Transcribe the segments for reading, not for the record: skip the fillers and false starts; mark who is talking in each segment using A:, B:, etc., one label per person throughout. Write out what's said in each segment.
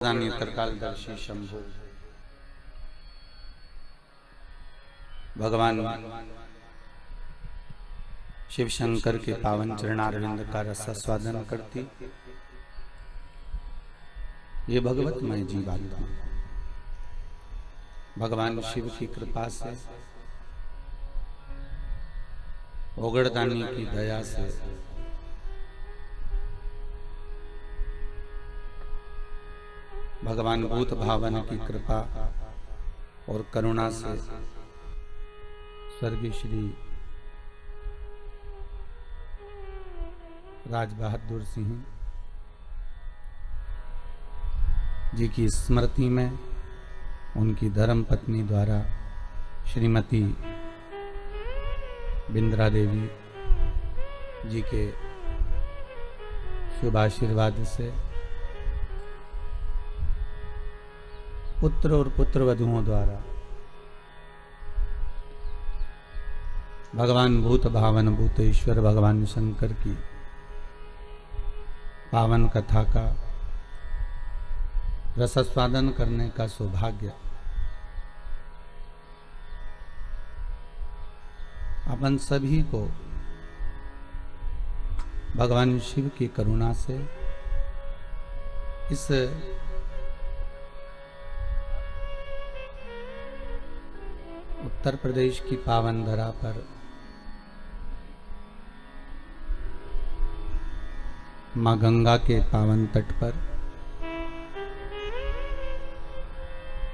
A: तरकालदर्शी शंभु भगवान शिव शंकर के पावन चरणारविंद का रसास्वादन करती ये भगवतमय जीवात्मा भगवान शिव की कृपा से ओगड़दानी की दया से भगवान भूत भावन की कृपा और करुणा से स्वर्गीय श्री राज बहादुर सिंह जी की स्मृति में उनकी धर्म पत्नी द्वारा श्रीमती बिंद्रा देवी जी के शुभ आशीर्वाद से पुत्र और पुत्र वधुओं द्वारा भगवान भूत भावन भूतेश्वर भगवान शंकर की पावन कथा का रसास्वादन करने का सौभाग्य अपन सभी को भगवान शिव की करुणा से इस उत्तर प्रदेश की पावन धरा पर मां गंगा के पावन तट पर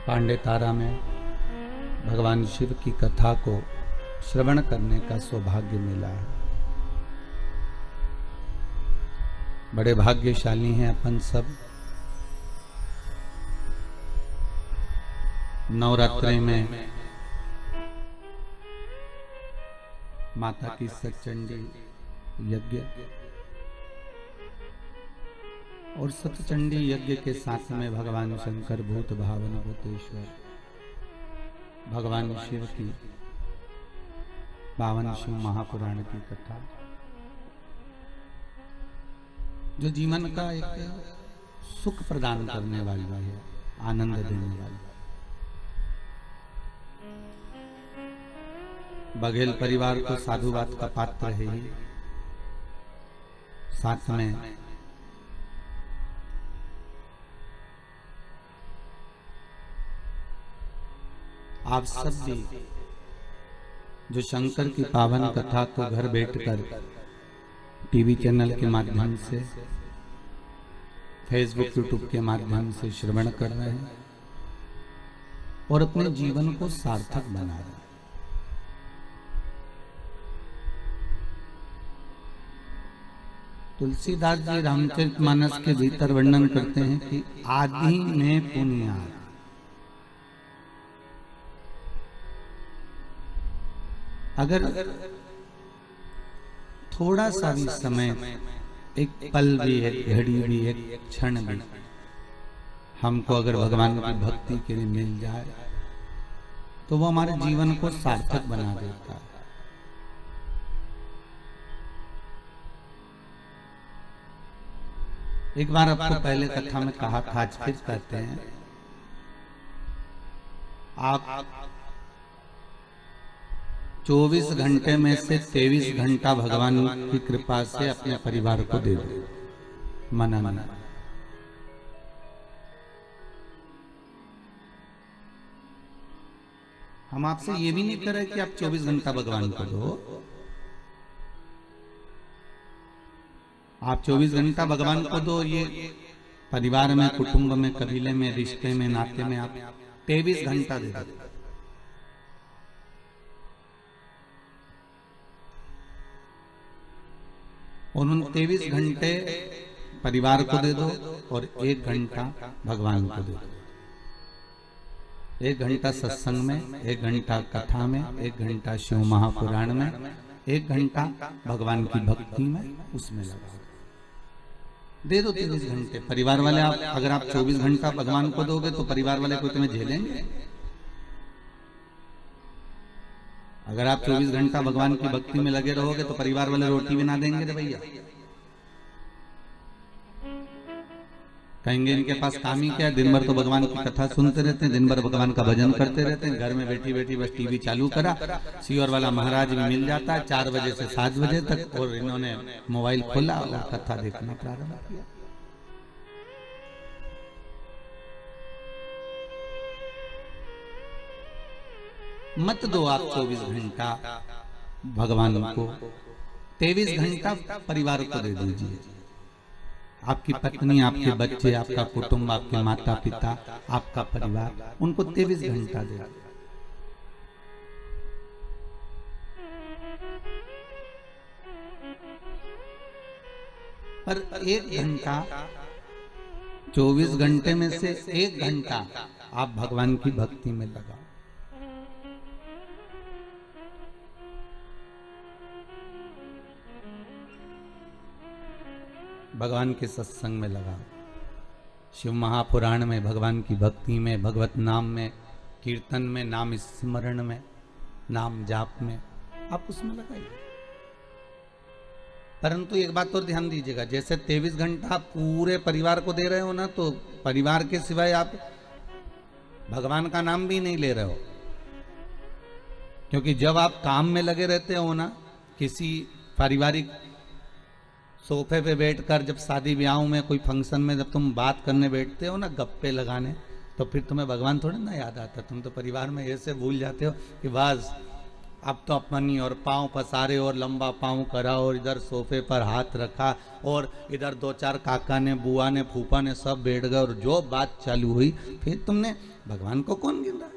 A: पांडे तारा में भगवान शिव की कथा को श्रवण करने का सौभाग्य मिला है। बड़े भाग्यशाली हैं अपन सब। नवरात्रि में माता की सतचंडी यज्ञ और सतचंडी यज्ञ के साथ में भगवान शंकर भूत भावन भूतेश्वर भगवान शिव की पावन शिव महापुराण की कथा जो जीवन का एक सुख प्रदान करने वाली है, आनंद देने वाली। बघेल परिवार को साधुवाद का पात्र है ही, साथ में आप सब भी जो शंकर की पावन कथा को घर बैठकर टीवी चैनल के माध्यम से, फेसबुक यूट्यूब के माध्यम से श्रवण कर रहे हैं और अपने जीवन को सार्थक बना रहे हैं। तुलसीदास जी रामचरितमानस के भीतर वर्णन करते हैं कि आदि में पुण्याद, अगर थोड़ा सा भी समय, एक पल भी, एक घड़ी भी, एक क्षण भी हमको अगर भगवान की भक्ति के लिए मिल जाए तो वो हमारे जीवन को सार्थक बना देता है। एक बार आपको पहले कथा में कहा था, आज फिर कहते हैं, आप 24 घंटे में से 23 घंटा भगवान की कृपा से अपने परिवार को दे दो। मना मना हम आपसे ये भी नहीं कर रहे कि आप 24 घंटा भगवान को दो। आप 24 घंटा भगवान को दो, ये परिवार में, कुटुंब में, कबीले में, रिश्ते में, नाते में आप 23 घंटा दे दो। और उन 23 घंटे परिवार को दे दो और 1 घंटा भगवान को दे दो। 1 घंटा सत्संग में, 1 घंटा कथा में, 1 घंटा शिव महापुराण में, 1 घंटा भगवान की भक्ति में, उसमें लगा दे दो। 23 घंटे परिवार वाले, आप अगर आप 24 घंटा भगवान को दोगे तो परिवार वाले को तुम्हें झेलेंगे? अगर आप 24 घंटा भगवान की भक्ति में लगे रहोगे तो परिवार वाले रोटी भी ना देंगे रे भैया। कहेंगे इनके पास काम ही क्या है, दिन भर तो भगवान की कथा सुनते रहते हैं, दिन भर भगवान का भजन करते रहते हैं, घर में बैठी बैठी बस टीवी चालू करा, सीवर वाला महाराज भी मिल जाता है 4 बजे से 7 बजे तक, और इन्होंने मोबाइल खोला और कथा देखना प्रारंभ किया। मत दो आप 24 घंटा भगवान को, 23 घंटा परिवार को दे दीजिए। आपकी पत्नी, आपके बच्चे, आपका कुटुंब, आपके माता पिता, आपका परिवार, उनको 23 घंटा दे। पर 1 घंटा, 24 घंटे में से 1 घंटा आप भगवान की भक्ति में लगाओ। भगवान के सत्संग में लगाओ, शिव महापुराण में, भगवान की भक्ति में, भगवत नाम में, कीर्तन में, नाम स्मरण में, नाम जाप में, आप उसमें लगाइए। परंतु एक बात और ध्यान दीजिएगा, जैसे 23 घंटा आप पूरे परिवार को दे रहे हो ना, तो परिवार के सिवाय आप भगवान का नाम भी नहीं ले रहे हो। क्योंकि जब आप काम में लगे रहते हो ना, किसी पारिवारिक सोफे पे बैठकर, जब शादी ब्याहों में, कोई फंक्शन में जब तुम बात करने बैठते हो ना, गप्पे लगाने, तो फिर तुम्हें भगवान थोड़ा ना याद आता। तुम तो परिवार में ऐसे भूल जाते हो कि बस अब तो अपनी, और पाँव पसारे और लंबा पाँव करा और इधर सोफे पर हाथ रखा और इधर 2-4 काका ने, बुआ ने, फूफा ने सब बैठ गए और जो बात चालू हुई, फिर तुमने भगवान को कौन गिन रहा,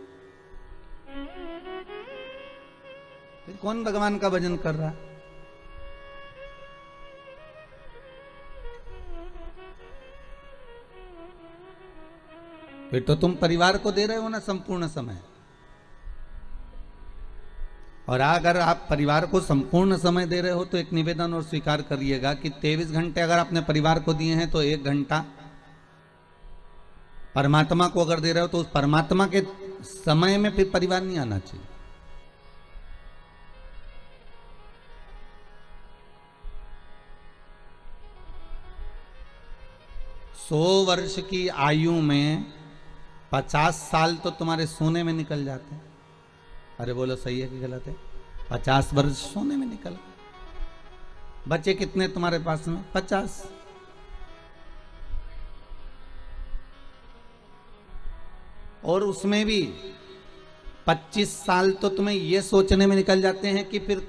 A: फिर कौन भगवान का भजन कर रहा है? फिर तो तुम परिवार को दे रहे हो ना संपूर्ण समय। और अगर आप परिवार को संपूर्ण समय दे रहे हो तो एक निवेदन और स्वीकार करिएगा कि 23 घंटे अगर आपने परिवार को दिए हैं तो 1 घंटा परमात्मा को अगर दे रहे हो तो उस परमात्मा के समय में फिर परिवार नहीं आना चाहिए। सौ वर्ष की आयु में 50 साल तो तुम्हारे सोने में निकल जाते हैं। अरे बोलो सही है कि गलत है? 50 वर्ष सोने में निकल गए। बच्चे कितने तुम्हारे पास में? 50। और उसमें भी 25 साल तो तुम्हें ये सोचने में निकल जाते हैं कि फिर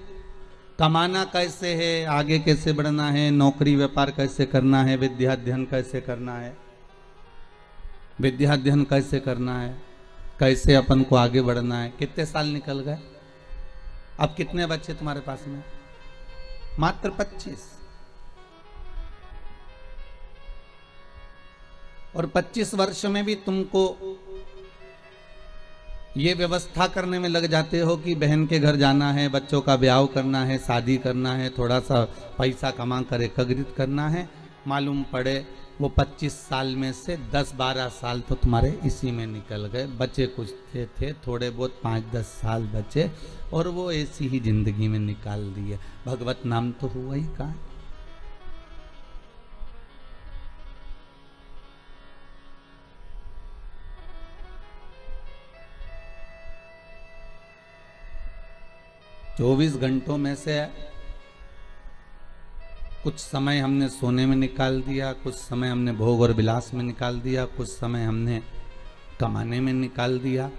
A: कमाना कैसे है, आगे कैसे बढ़ना है, नौकरी व्यापार कैसे करना है, विद्या अध्ययन कैसे करना है, विद्या अध्ययन कैसे करना है, कैसे अपन को आगे बढ़ना है। कितने साल निकल गए? अब कितने बच्चे तुम्हारे पास में? मात्र 25। और 25 वर्ष में भी तुमको ये व्यवस्था करने में लग जाते हो कि बहन के घर जाना है, बच्चों का ब्याह करना है, शादी करना है, थोड़ा सा पैसा कमा कर एकत्रित करना है। मालूम पड़े वो 25 साल में से 10-12 साल तो तुम्हारे इसी में निकल गए। बचे कुछ थे थोड़े बहुत 5-10 साल बचे और वो ऐसी ही जिंदगी में निकाल दिए। भगवत नाम तो हुआ ही कहाँ। चौबीस घंटों में से कुछ समय हमने सोने में निकाल दिया, कुछ समय हमने भोग और विलास में निकाल दिया, कुछ समय हमने कमाने में निकाल दिया।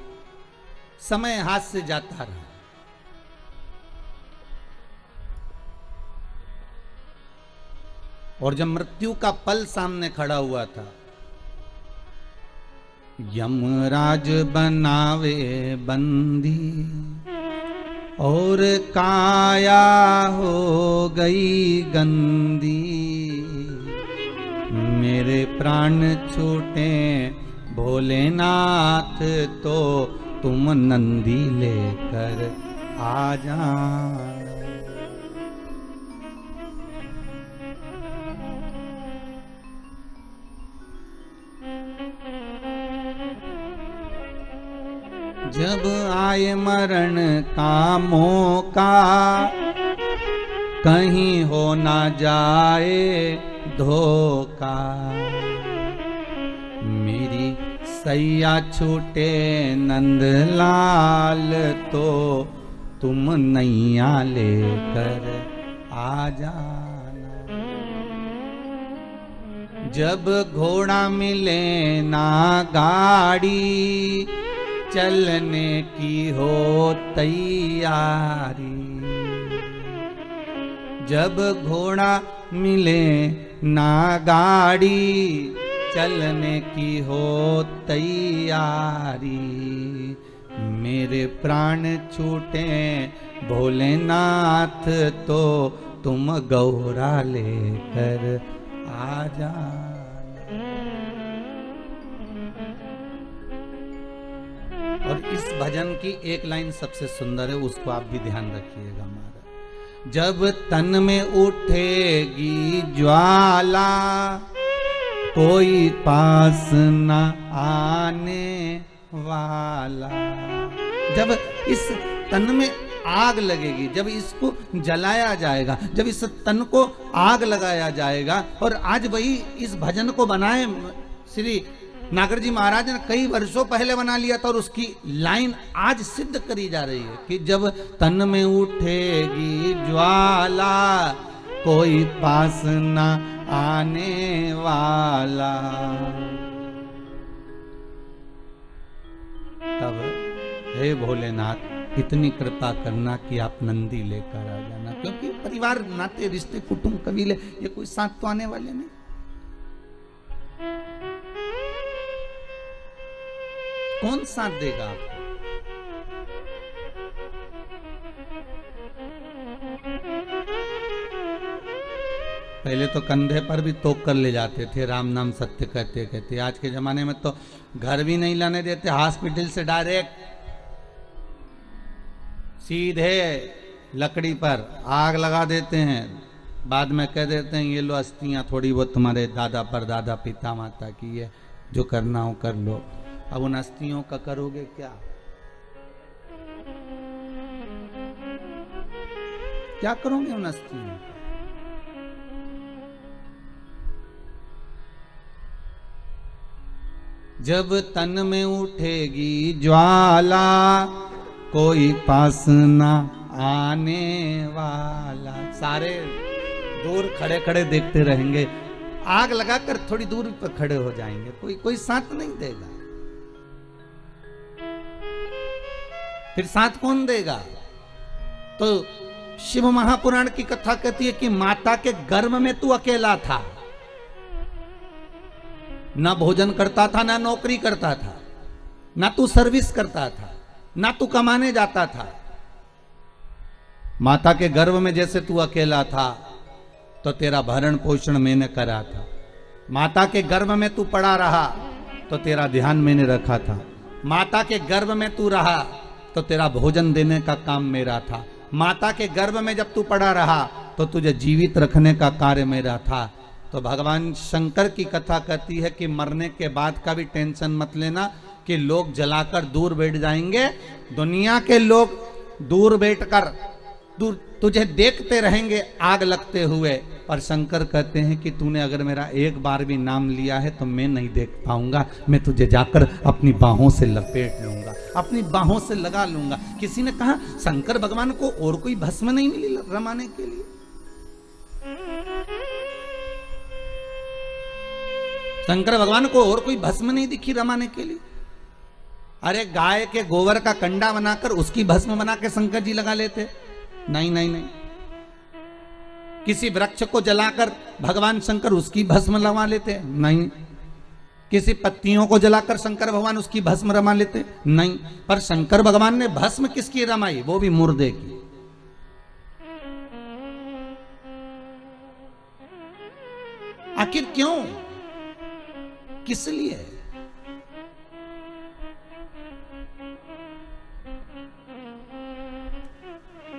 A: समय हाथ से जाता रहा। और जब मृत्यु का पल सामने खड़ा हुआ था, यमराज बनावे बंदी और काया हो गई गंदी, मेरे प्राण छूटे भोलेनाथ तो तुम नंदी लेकर आ जा। जब आए मरण का मौका, कहीं हो ना जाए धोखा, सैया छूटे नंदलाल तो तुम नैया लेकर आ जाना। जब घोड़ा मिले ना गाड़ी चलने की हो तैयारी। जब घोड़ा मिले ना गाड़ी चलने की हो तैयारी। मेरे प्राण छूटे भोलेनाथ तो तुम गौरा लेकर आ जाना। और इस भजन की एक लाइन सबसे सुंदर है, उसको आप भी ध्यान रखिएगा महाराज। जब तन में उठेगी ज्वाला कोई पास न आने वाला। जब इस तन में आग लगेगी, जब इसको जलाया जाएगा, जब इस तन को आग लगाया जाएगा। और आज वही इस भजन को बनाए श्री नागर जी महाराज ने कई वर्षों पहले बना लिया था, और उसकी लाइन आज सिद्ध करी जा रही है कि जब तन में उठेगी ज्वाला कोई पास न आने वाला। तब हे भोलेनाथ इतनी कृपा करना कि आप नंदी लेकर आ जाना, क्योंकि परिवार नाते रिश्ते कुटुंब कबीले ये कोई साथ तो आने वाले नहीं। कौन साथ देगा आपको? पहले तो कंधे पर भी तोक कर ले जाते थे, राम नाम सत्य कहते कहते। आज के जमाने में तो घर भी नहीं लाने देते, हॉस्पिटल से डायरेक्ट सीधे लकड़ी पर आग लगा देते हैं। बाद में कह देते हैं ये लो अस्थियां थोड़ी बहुत तुम्हारे दादा परदादा पिता माता की है, जो करना हो कर लो। अब उन अस्थियों का करोगे क्या? क्या करोगे उन अस्थियों का? जब तन में उठेगी ज्वाला कोई पास न आने वाला। सारे दूर खड़े खड़े देखते रहेंगे, आग लगाकर थोड़ी दूर पर खड़े हो जाएंगे, कोई साथ नहीं देगा। फिर साथ कौन देगा? तो शिव महापुराण की कथा कहती है कि माता के गर्भ में तू अकेला था, ना भोजन करता था, ना नौकरी करता था, ना तू सर्विस करता था, ना तू कमाने जाता था। माता के गर्भ में जैसे तू अकेला था तो तेरा भरण पोषण मैंने करा था। माता के गर्भ में तू पड़ा रहा तो तेरा ध्यान मैंने रखा था। माता के गर्भ में तू रहा तो तेरा भोजन देने का काम मेरा था। माता के गर्भ में जब तू पड़ा रहा तो तुझे जीवित रखने का कार्य मेरा था। तो भगवान शंकर की कथा कहती है कि मरने के बाद का भी टेंशन मत लेना कि लोग जलाकर दूर बैठ जाएंगे। दुनिया के लोग दूर बैठकर तुझे देखते रहेंगे आग लगते हुए, पर शंकर कहते हैं कि तूने अगर मेरा एक बार भी नाम लिया है तो मैं नहीं देख पाऊंगा। मैं तुझे जाकर अपनी बाहों से लपेट लूंगा, अपनी बाहों से लगा लूंगा। किसी ने कहा शंकर भगवान को और कोई भस्म नहीं मिली रमाने के लिए? शंकर भगवान को और कोई भस्म नहीं दिखी रमाने के लिए? अरे गाय के गोबर का कंडा बनाकर उसकी भस्म बना के शंकर जी लगा लेते। नहीं नहीं नहीं। किसी वृक्ष को जलाकर भगवान शंकर उसकी भस्म लगा लेते? नहीं। किसी पत्तियों को जलाकर शंकर भगवान उसकी भस्म रमा लेते? नहीं। पर शंकर भगवान ने भस्म किसकी रमाई? वो भी मुर्दे की। आखिर क्यों? किस लिए?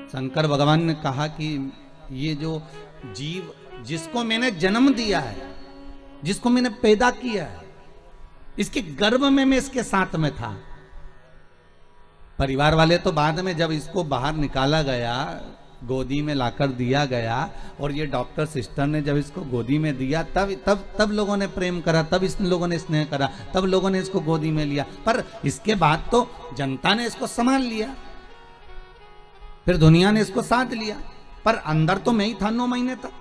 A: शंकर भगवान ने कहा कि ये जो जीव जिसको मैंने जन्म दिया है, जिसको मैंने पैदा किया है, इसके गर्भ में मैं इसके साथ में था। परिवार वाले तो बाद में जब इसको बाहर निकाला गया गोदी में लाकर दिया गया, और ये डॉक्टर सिस्टर ने जब इसको गोदी में दिया तब लोगों ने प्रेम करा, तब इस लोगों ने स्नेह करा, तब लोगों ने इसको गोदी में लिया। पर इसके बाद तो जनता ने इसको संभाल लिया, फिर दुनिया ने इसको साथ लिया, पर अंदर तो मैं ही था 9 महीने तक।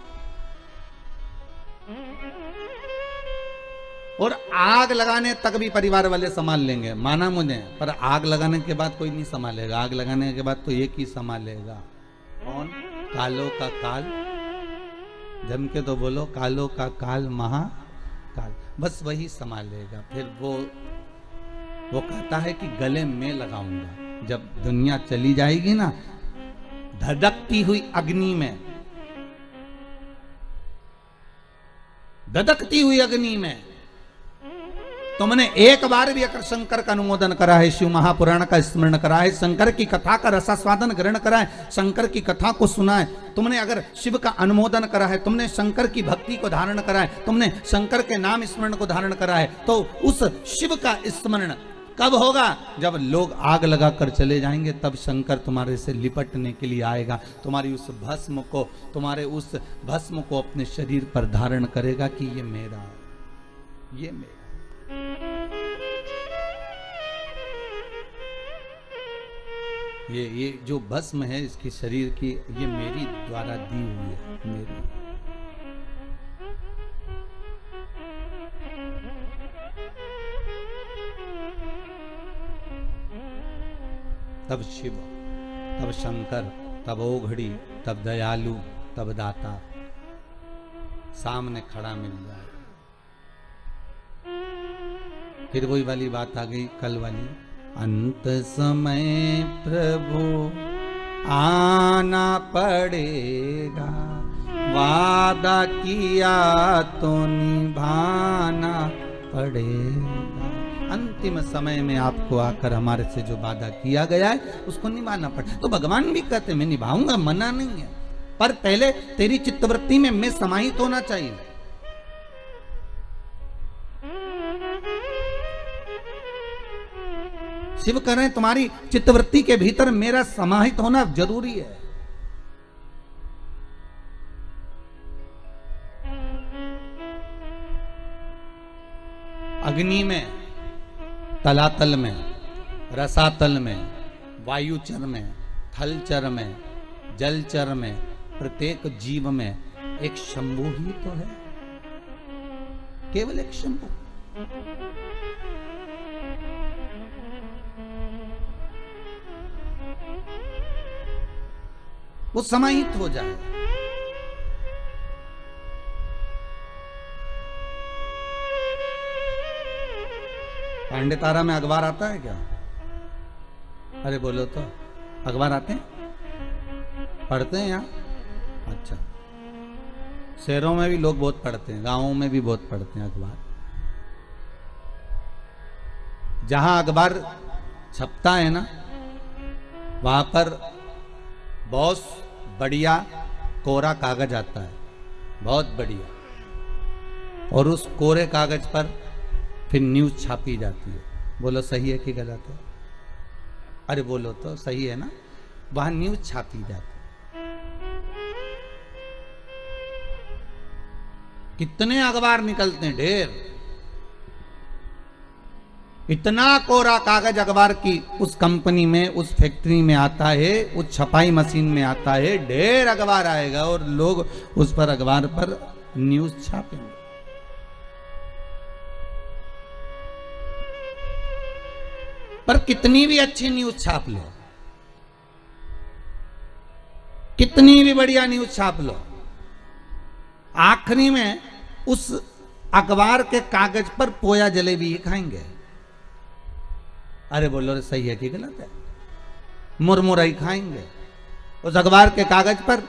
A: और आग लगाने तक भी परिवार वाले संभाल लेंगे, माना मुझे, पर आग लगाने के बाद कोई नहीं संभालेगा। आग लगाने के बाद तो एक ही संभालेगा, कौन? कालों का काल। जम के तो बोलो, कालों का काल महाकाल, बस वही संभालेगा। फिर वो कहता है कि गले में लगाऊंगा। जब दुनिया चली जाएगी ना, धधकती हुई अग्नि में, धधकती हुई अग्नि में तुमने एक बार भी अगर शंकर का अनुमोदन करा है, शिव महापुराण का स्मरण करा है, शंकर की कथा का रसास्वादन ग्रहण करा है, शंकर की कथा को सुना है, तुमने अगर शिव का अनुमोदन करा है, तुमने शंकर की भक्ति को धारण करा है, तुमने शंकर के नाम स्मरण को धारण करा है, तो उस शिव का स्मरण कब होगा? जब लोग आग लगाकर चले जाएंगे, तब शंकर तुम्हारे से लिपटने के लिए आएगा, तुम्हारी उस भस्म को, तुम्हारे उस भस्म को अपने शरीर पर धारण करेगा कि ये मेरा है, ये मेरा। ये जो भस्म है इसकी शरीर की, ये मेरी द्वारा दी हुई है, मेरी। तब शिव, तब शंकर, तब ओघड़ी, तब दयालु, तब दाता सामने खड़ा मिल जाए। फिर वही वाली बात आ गई कल वाली, अंत समय प्रभु आना पड़ेगा, वादा किया तो निभाना पड़ेगा। अंतिम समय में आपको आकर हमारे से जो वादा किया गया है उसको निभाना पड़े। तो भगवान भी कहते मैं निभाऊंगा, मना नहीं है, पर पहले तेरी चित्तवृत्ति में मैं समाहित होना चाहिए। शिव कह रहे हैं तुम्हारी चित्तवृत्ति के भीतर मेरा समाहित होना जरूरी है। अग्नि में, तलातल में, रसातल में, वायुचर में, थलचर में, जलचर में, प्रत्येक जीव में एक शंभु ही तो है, केवल एक शंभु। वो समाहित हो जाए। पांडे तारा में अखबार आता है क्या? अरे बोलो तो, अखबार आते हैं, पढ़ते हैं यहाँ? अच्छा, शहरों में भी लोग बहुत पढ़ते हैं, गांवों में भी बहुत पढ़ते हैं अखबार। जहां अखबार छपता है ना, वहां पर बहुत बढ़िया कोरा कागज आता है, बहुत बढ़िया, और उस कोरे कागज पर फिर न्यूज छापी जाती है। बोलो सही है कि गलत है? अरे बोलो तो, सही है ना? वहां न्यूज छापी जाती है। कितने अखबार निकलते हैं, ढेर। इतना कोरा कागज अखबार की उस कंपनी में, उस फैक्ट्री में आता है, उस छपाई मशीन में आता है, ढेर अखबार आएगा और लोग उस पर अखबार पर न्यूज छापेंगे। पर कितनी भी अच्छी न्यूज छाप लो, कितनी भी बढ़िया न्यूज छाप लो, आखिरी में उस अखबार के कागज पर पोया जलेबी ही खाएंगे। अरे बोलो रे, सही है कि गलत है? मुरमुराई खाएंगे। उस अखबार के कागज पर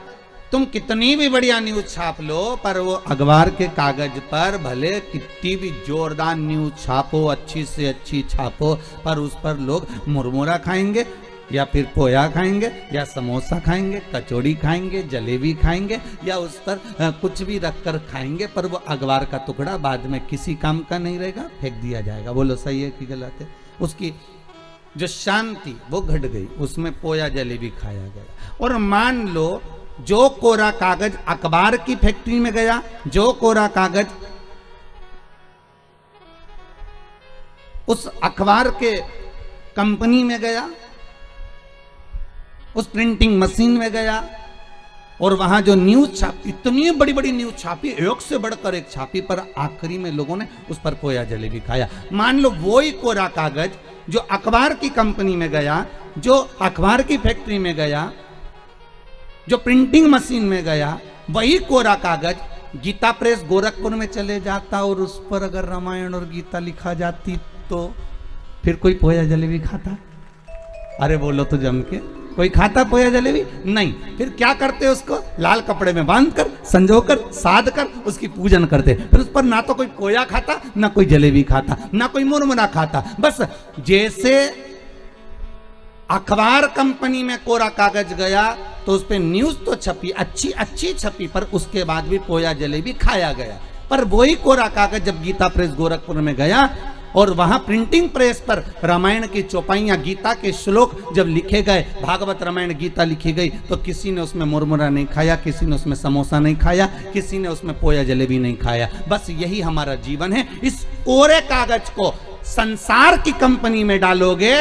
A: तुम कितनी भी बढ़िया न्यूज छाप लो, पर वो अखबार के कागज पर भले कितनी भी जोरदार न्यूज छापो, अच्छी से अच्छी छापो, पर उस पर लोग मुरमुरा खाएंगे, या फिर पोया खाएंगे, या समोसा खाएंगे, कचौड़ी खाएंगे, जलेबी खाएंगे, या उस पर कुछ भी रखकर खाएंगे, पर वो अखबार का टुकड़ा बाद में किसी काम का नहीं रहेगा, फेंक दिया जाएगा। बोलो सही है कि गलत है? उसकी जो शांति वो घट गई, उसमें पोया जलेबी खाया गया। और मान लो जो कोरा कागज अखबार की फैक्ट्री में गया, जो कोरा कागज उस अखबार के कंपनी में गया, उस प्रिंटिंग मशीन में गया और वहां जो न्यूज छापी, इतनी बड़ी बड़ी न्यूज छापी, एक से बढ़कर एक छापी, पर आखिरी में लोगों ने उस पर पोया जलेबी खाया। मान लो वही कोरा कागज जो अखबार की कंपनी में गया, जो अखबार की फैक्ट्री में गया, जो प्रिंटिंग मशीन में गया, वही कोरा कागज गीता प्रेस गोरखपुर में चले जाता और उस पर अगर रामायण और गीता लिखा जाती तो फिर कोई पोया जलेबी खाता? अरे बोलो तो जम के, कोई खाता पोया जलेबी? नहीं। फिर क्या करते उसको? लाल कपड़े में बांधकर, संजोकर, साध कर उसकी पूजन करते। फिर उस पर ना तो कोई पोया खाता, ना कोई जलेबी खाता, ना कोई मुरमुरा खाता। बस जैसे अखबार कंपनी में कोरा कागज गया तो उस पर न्यूज तो छपी, अच्छी अच्छी छपी, पर उसके बाद भी पोया जलेबी खाया गया। पर वही कोरा कागज जब गीता प्रेस गोरखपुर में गया और वहां प्रिंटिंग प्रेस पर रामायण की चौपाइयां, गीता के श्लोक जब लिखे गए, भागवत रामायण गीता लिखी गई, तो किसी ने उसमें मुरमुरा नहीं खाया, किसी ने उसमें समोसा नहीं खाया, किसी ने उसमें पोया जलेबी नहीं खाया। बस यही हमारा जीवन है। इस कोरे कागज को संसार की कंपनी में डालोगे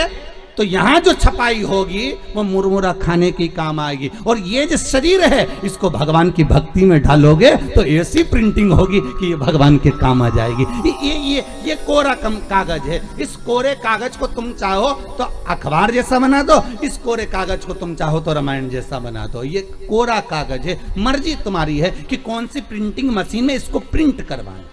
A: तो यहां जो छपाई होगी वो मुरमुरा खाने की काम आएगी। और ये जो शरीर है इसको भगवान की भक्ति में डालोगे तो ऐसी प्रिंटिंग होगी कि ये भगवान के काम आ जाएगी। ये कोरा कागज है। इस कोरे कागज को तुम चाहो तो अखबार जैसा बना दो, इस कोरे कागज को तुम चाहो तो रामायण जैसा बना दो। ये कोरा कागज है, मर्जी तुम्हारी है कि कौन सी प्रिंटिंग मशीन में इसको प्रिंट करवाएं।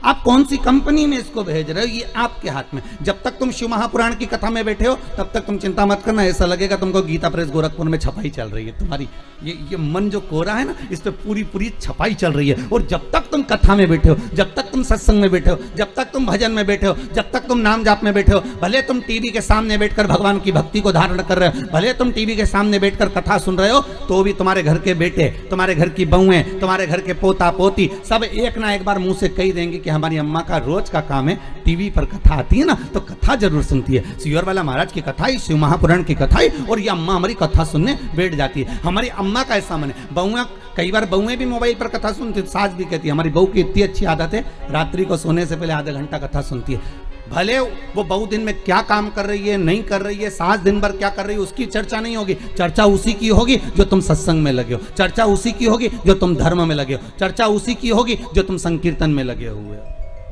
A: आप कौन सी कंपनी में इसको भेज रहे हो ये आपके हाथ में। जब तक तुम शिव महापुराण की कथा में बैठे हो तब तक तुम चिंता मत करना, ऐसा लगेगा तुमको गीता प्रेस गोरखपुर में छपाई चल रही है। तुम्हारी ये मन जो कोरा है ना, इस पे पूरी छपाई चल रही है। और जब तक तुम कथा में बैठे हो, जब तक तुम सत्संग में बैठे हो, जब तक तुम भजन में बैठे हो, जब तक तुम नाम जाप में बैठे हो, भले तुम टीवी के सामने बैठकर भगवान की भक्ति को धारण कर रहे हो, भले तुम टीवी के सामने बैठकर कथा सुन रहे हो, तो भी तुम्हारे घर के बेटे, तुम्हारे घर की बहुएं, तुम्हारे घर के पोता पोती सब एक ना एक बार मुंह से कही देंगे कि हमारी अम्मा का रोज का काम है टीवी पर कथा आती है ना तो कथा जरूर सुनती है। सियोर वाला महाराज की कथा ही, शिव महापुराण की कथा ही, और ये अम्मा हमारी कथा सुनने बैठ जाती है। हमारी अम्मा का ऐसा मन है। बहुएं, कई बार बहुएं भी मोबाइल पर कथा सुनती है। सास भी कहती है हमारी बहू की इतनी अच्छी आदत है, रात्रि को सोने से पहले आधा घंटा कथा सुनती है। भले वो बहू दिन में क्या काम कर रही है, नहीं कर रही है, सास दिन भर क्या कर रही है, उसकी चर्चा नहीं होगी। चर्चा उसी की होगी जो तुम सत्संग में लगे हो, चर्चा उसी की होगी जो तुम धर्म में लगे हो, चर्चा उसी की होगी जो तुम संकीर्तन में लगे हुए हो,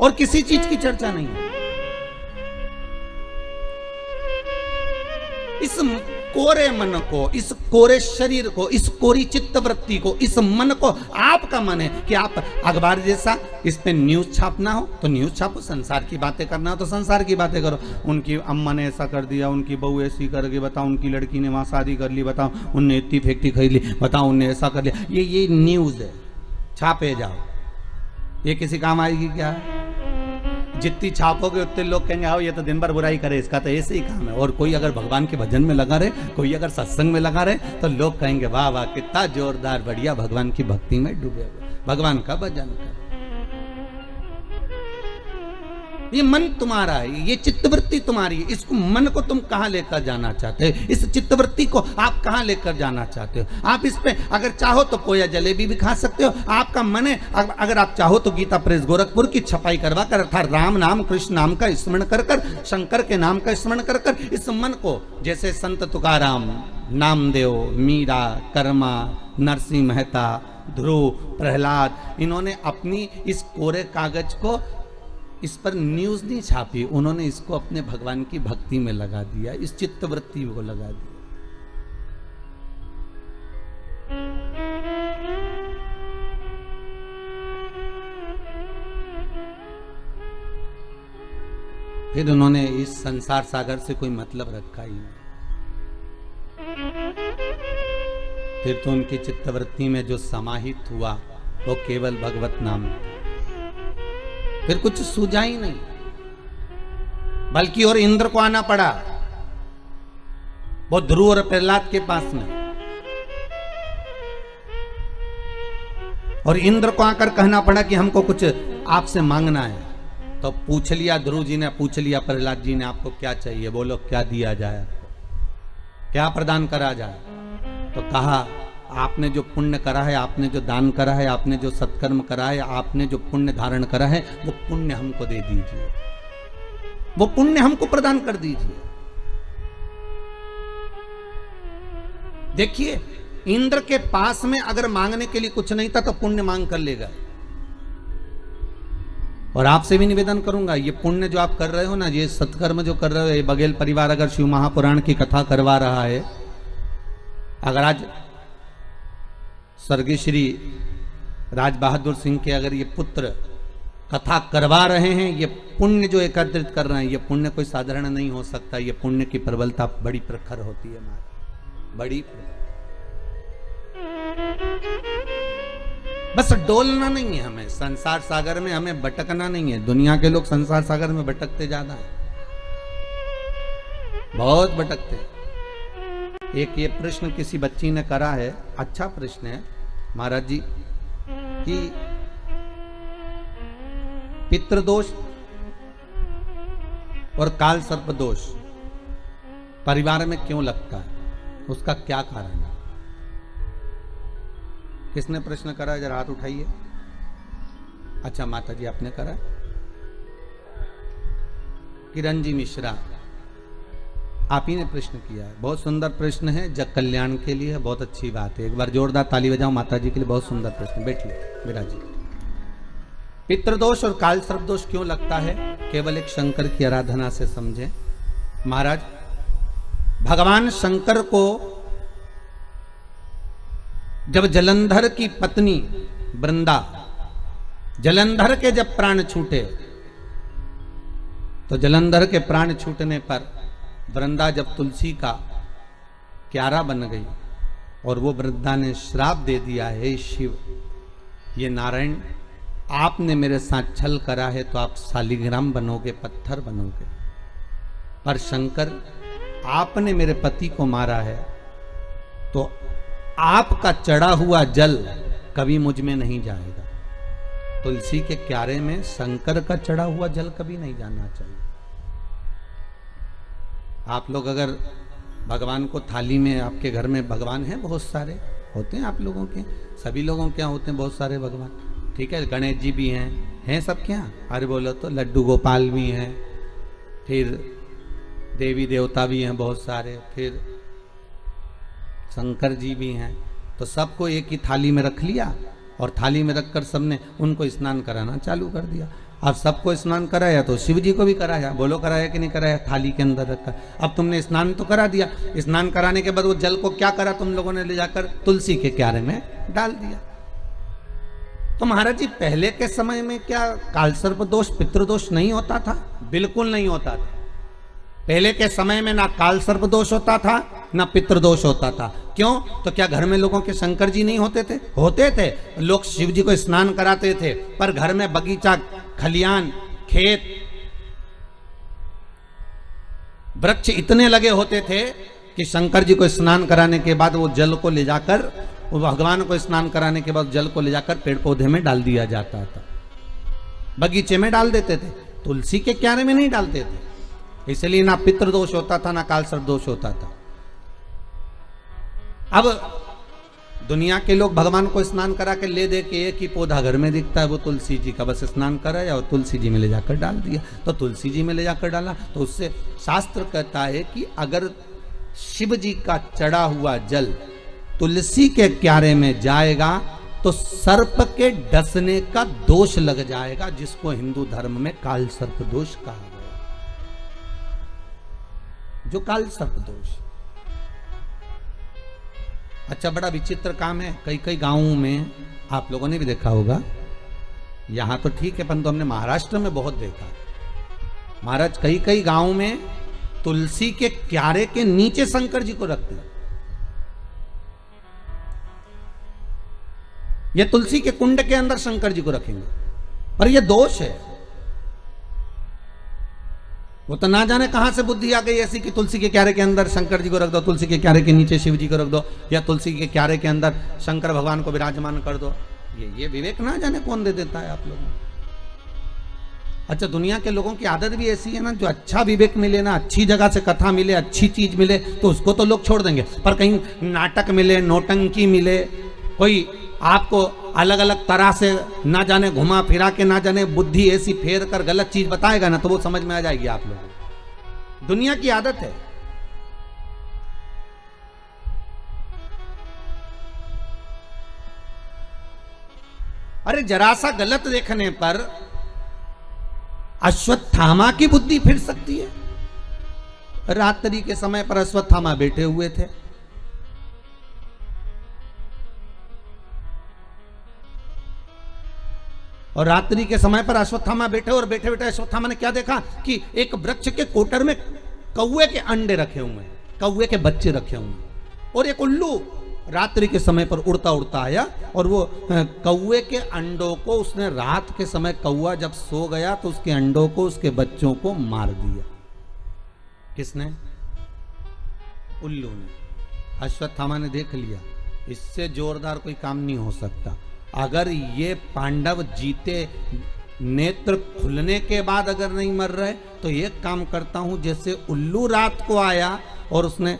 A: और किसी चीज की चर्चा नहीं है। इस कोरे मन को, इस कोरे शरीर को, इस कोरी चित्त वृत्ति को, इस मन को, आपका मन है कि आप अखबार जैसा इस पे न्यूज छापना हो तो न्यूज छापो, संसार की बातें करना हो तो संसार की बातें करो। उनकी अम्मा ने ऐसा कर दिया, उनकी बहू ऐसी कर गई, बताओ उनकी लड़की ने वहां शादी कर ली, बताओ उनने इतनी फैक्ट्री खरीद ली, बताओ उनने ऐसा कर लिया। ये न्यूज है, छापे जाओ। ये किसी काम आएगी क्या? जितनी छापोगे उतने लोग कहेंगे आओ ये तो दिन भर बुराई करे, इसका तो ऐसे ही काम है। और कोई अगर भगवान के भजन में लगा रहे, कोई अगर सत्संग में लगा रहे, तो लोग कहेंगे वाह वाह कितना जोरदार, बढ़िया, भगवान की भक्ति में डूबे हुए, भगवान का भजन कर। ये मन तुम्हारा है, ये चित्तवृत्ति तुम्हारी है। इसको मन को तुम कहां लेकर जाना चाहते हो? इस चित्तवृत्ति को आप कहां लेकर जाना चाहते हो? आप इस पे अगर चाहो तो पोया जलेबी भी खा सकते हो। आपका मन है, अगर आप चाहो तो गीता प्रेस गोरखपुर की छपाई करवा कर, अर्थात राम नाम कृष्ण नाम का स्मरण कर कर, शंकर के नाम का स्मरण कर कर, इस मन को जैसे संत तुकाराम, नामदेव, मीरा, कर्मा, नरसिंह मेहता, ध्रुव, प्रहलाद, इन्होंने अपनी इस कोरे कागज को, इस पर न्यूज नहीं छापी, उन्होंने इसको अपने भगवान की भक्ति में लगा दिया, इस चित्तवृत्ति को लगा दिया। फिर उन्होंने इस संसार सागर से कोई मतलब रखा ही नहीं। फिर तो उनकी चित्तवृत्ति में जो समाहित हुआ वो केवल भगवत नाम, फिर कुछ सूझा ही नहीं, बल्कि और इंद्र को आना पड़ा वो ध्रुव और प्रहलाद के पास में। और इंद्र को आकर कहना पड़ा कि हमको कुछ आपसे मांगना है। तो पूछ लिया ध्रुव जी ने, पूछ लिया प्रहलाद जी ने, आपको क्या चाहिए, बोलो क्या दिया जाए, क्या प्रदान करा जाए। तो कहा आपने जो पुण्य करा है, आपने जो दान करा है, आपने जो सत्कर्म करा है, आपने जो पुण्य धारण करा है, वो पुण्य हमको दे दीजिए, वो पुण्य हमको प्रदान कर दीजिए। देखिए इंद्र के पास में अगर मांगने के लिए कुछ नहीं था तो पुण्य मांग कर लेगा। और आपसे भी निवेदन करूंगा, ये पुण्य जो आप कर रहे हो ना, ये सत्कर्म जो कर रहे हो, ये बघेल परिवार अगर शिव महापुराण की कथा करवा रहा है, अगर आज स्वर्गीय श्री राज बहादुर सिंह के अगर ये पुत्र कथा करवा रहे हैं, ये पुण्य जो एकत्रित कर रहे हैं, ये पुण्य कोई साधारण नहीं हो सकता। ये पुण्य की प्रबलता बड़ी प्रखर होती है महाराज, बड़ी प्रखर। बस डोलना नहीं है हमें संसार सागर में, हमें भटकना नहीं है। दुनिया के लोग संसार सागर में भटकते ज्यादा है, बहुत भटकते हैं। एक ये प्रश्न किसी बच्ची ने करा है, अच्छा प्रश्न है महाराज जी, कि पितृदोष और काल सर्प दोष परिवार में क्यों लगता है, उसका क्या कारण है? किसने प्रश्न करा है, जरा हाथ उठाइए। अच्छा माता जी आपने करा। किरण जी मिश्रा आप ही ने प्रश्न किया है, बहुत सुंदर प्रश्न है, जग कल्याण के लिए बहुत अच्छी बात है। एक बार जोरदार ताली बजाओ माता जी के लिए, बहुत सुंदर प्रश्न। बैठिए विराजी। पितृदोष और काल सर्प दोष क्यों लगता है, केवल एक शंकर की आराधना से समझें। महाराज भगवान शंकर को जब जलंधर की पत्नी वृंदा, जलंधर के जब प्राण छूटे, तो जलंधर के प्राण छूटने पर वृंदा जब तुलसी का क्यारा बन गई और वो वृंदा ने श्राप दे दिया, हे शिव, ये नारायण आपने मेरे साथ छल करा है तो आप शालिग्राम बनोगे, पत्थर बनोगे, पर शंकर आपने मेरे पति को मारा है तो आपका चढ़ा हुआ जल कभी मुझ में नहीं जाएगा। तुलसी के क्यारे में शंकर का चढ़ा हुआ जल कभी नहीं जाना चाहिए। आप लोग अगर भगवान को थाली में, आपके घर में भगवान हैं बहुत सारे, होते हैं आप लोगों के, सभी लोगों के यहाँ होते हैं बहुत सारे भगवान, ठीक है, गणेश जी भी हैं सब क्या, अरे बोलो तो लड्डू गोपाल भी हैं, फिर देवी देवता भी हैं बहुत सारे, फिर शंकर जी भी हैं। तो सबको एक ही थाली में रख लिया और थाली में रखकर सबने उनको स्नान कराना चालू कर दिया। अब सबको स्नान कराया तो शिव जी को भी कराया, बोलो कराया कि नहीं कराया, थाली के अंदर रखा। अब तुमने स्नान तो करा दिया, स्नान कराने के बाद वो जल को क्या करा तुम लोगों ने, ले जाकर तुलसी के क्यारे में डाल दिया। तो महाराज जी पहले के समय में क्या कालसर्प दोष पितृदोष नहीं होता था? बिल्कुल नहीं होता था। पहले के समय में ना कालसर्प दोष होता था ना पितृदोष होता था। क्यों? तो क्या घर में लोगों के शंकर जी नहीं होते थे? होते थे। लोग शिव जी को स्नान कराते थे, पर घर में बगीचा, खलियान, खेत, वृक्ष इतने लगे होते थे कि शंकर जी को स्नान कराने के बाद वो जल को ले जाकर, वो भगवान को स्नान कराने के बाद जल को ले जाकर पेड़ पौधे में डाल दिया जाता था, बगीचे में डाल देते थे, तुलसी के क्यारे में नहीं डालते थे। इसलिए ना पितृदोष होता था ना कालसर्प दोष होता था। अब दुनिया के लोग भगवान को स्नान करा के ले दे के एक ही पौधा घर में दिखता है, वो तुलसी जी का, बस स्नान कराया और तुलसी जी में ले जाकर डाल दिया। तो तुलसी जी में ले जाकर डाला तो उससे शास्त्र कहता है कि अगर शिव जी का चढ़ा हुआ जल तुलसी के क्यारे में जाएगा तो सर्प के डसने का दोष लग जाएगा, जिसको हिंदू धर्म में काल सर्प दोष कहा गया। जो काल सर्प दोष, अच्छा बड़ा विचित्र काम है। कई कई गांवों में आप लोगों ने भी देखा होगा, यहां तो ठीक है परंतु हमने महाराष्ट्र में बहुत देखा। महाराज कई कई गांवों में तुलसी के क्यारे के नीचे शंकर जी को रखते हैं। ये तुलसी के कुंड के अंदर शंकर जी को रखेंगे, पर यह दोष है। वो तो ना जाने कहां से बुद्धि आ गई ऐसी कि तुलसी के क्यारे के अंदर शंकर जी को रख दो, तुलसी के क्यारे के नीचे शिव जी को रख दो, या तुलसी के क्यारे के अंदर शंकर भगवान को विराजमान कर दो। ये विवेक ना जाने कौन दे देता है आप लोगों को। अच्छा, दुनिया के लोगों की आदत भी ऐसी है ना, जो अच्छा विवेक मिले ना, अच्छी जगह से कथा मिले, अच्छी चीज मिले, तो उसको तो लोग छोड़ देंगे। पर कहीं नाटक मिले, नौटंकी मिले, कोई आपको अलग अलग तरह से ना जाने घुमा फिरा के, ना जाने बुद्धि ऐसी फेर कर गलत चीज बताएगा ना, तो वो समझ में आ जाएगी आप लोगों को। दुनिया की आदत है। अरे जरा सा गलत देखने पर अश्वत्थामा की बुद्धि फिर सकती है। रात्रि के समय पर अश्वत्थामा बैठे हुए थे, और रात्रि के समय पर अश्वत्थामा बैठे, और बैठे बैठे अश्वत्थामा ने क्या देखा कि एक वृक्ष के कोटर में कौवे के अंडे रखे हुए हैं, कौवे के बच्चे रखे हुए हैं, और एक उल्लू रात्रि के समय पर उड़ता उड़ता आया, और वो कौवे के अंडों को उसने, रात के समय कौवा जब सो गया तो उसके अंडों को, उसके बच्चों को मार दिया। किसने? उल्लू ने। अश्वत्थामा ने देख लिया, इससे जोरदार कोई काम नहीं हो सकता। अगर ये पांडव जीते, नेत्र खुलने के बाद अगर नहीं मर रहे, तो एक काम करता हूं, जैसे उल्लू रात को आया और उसने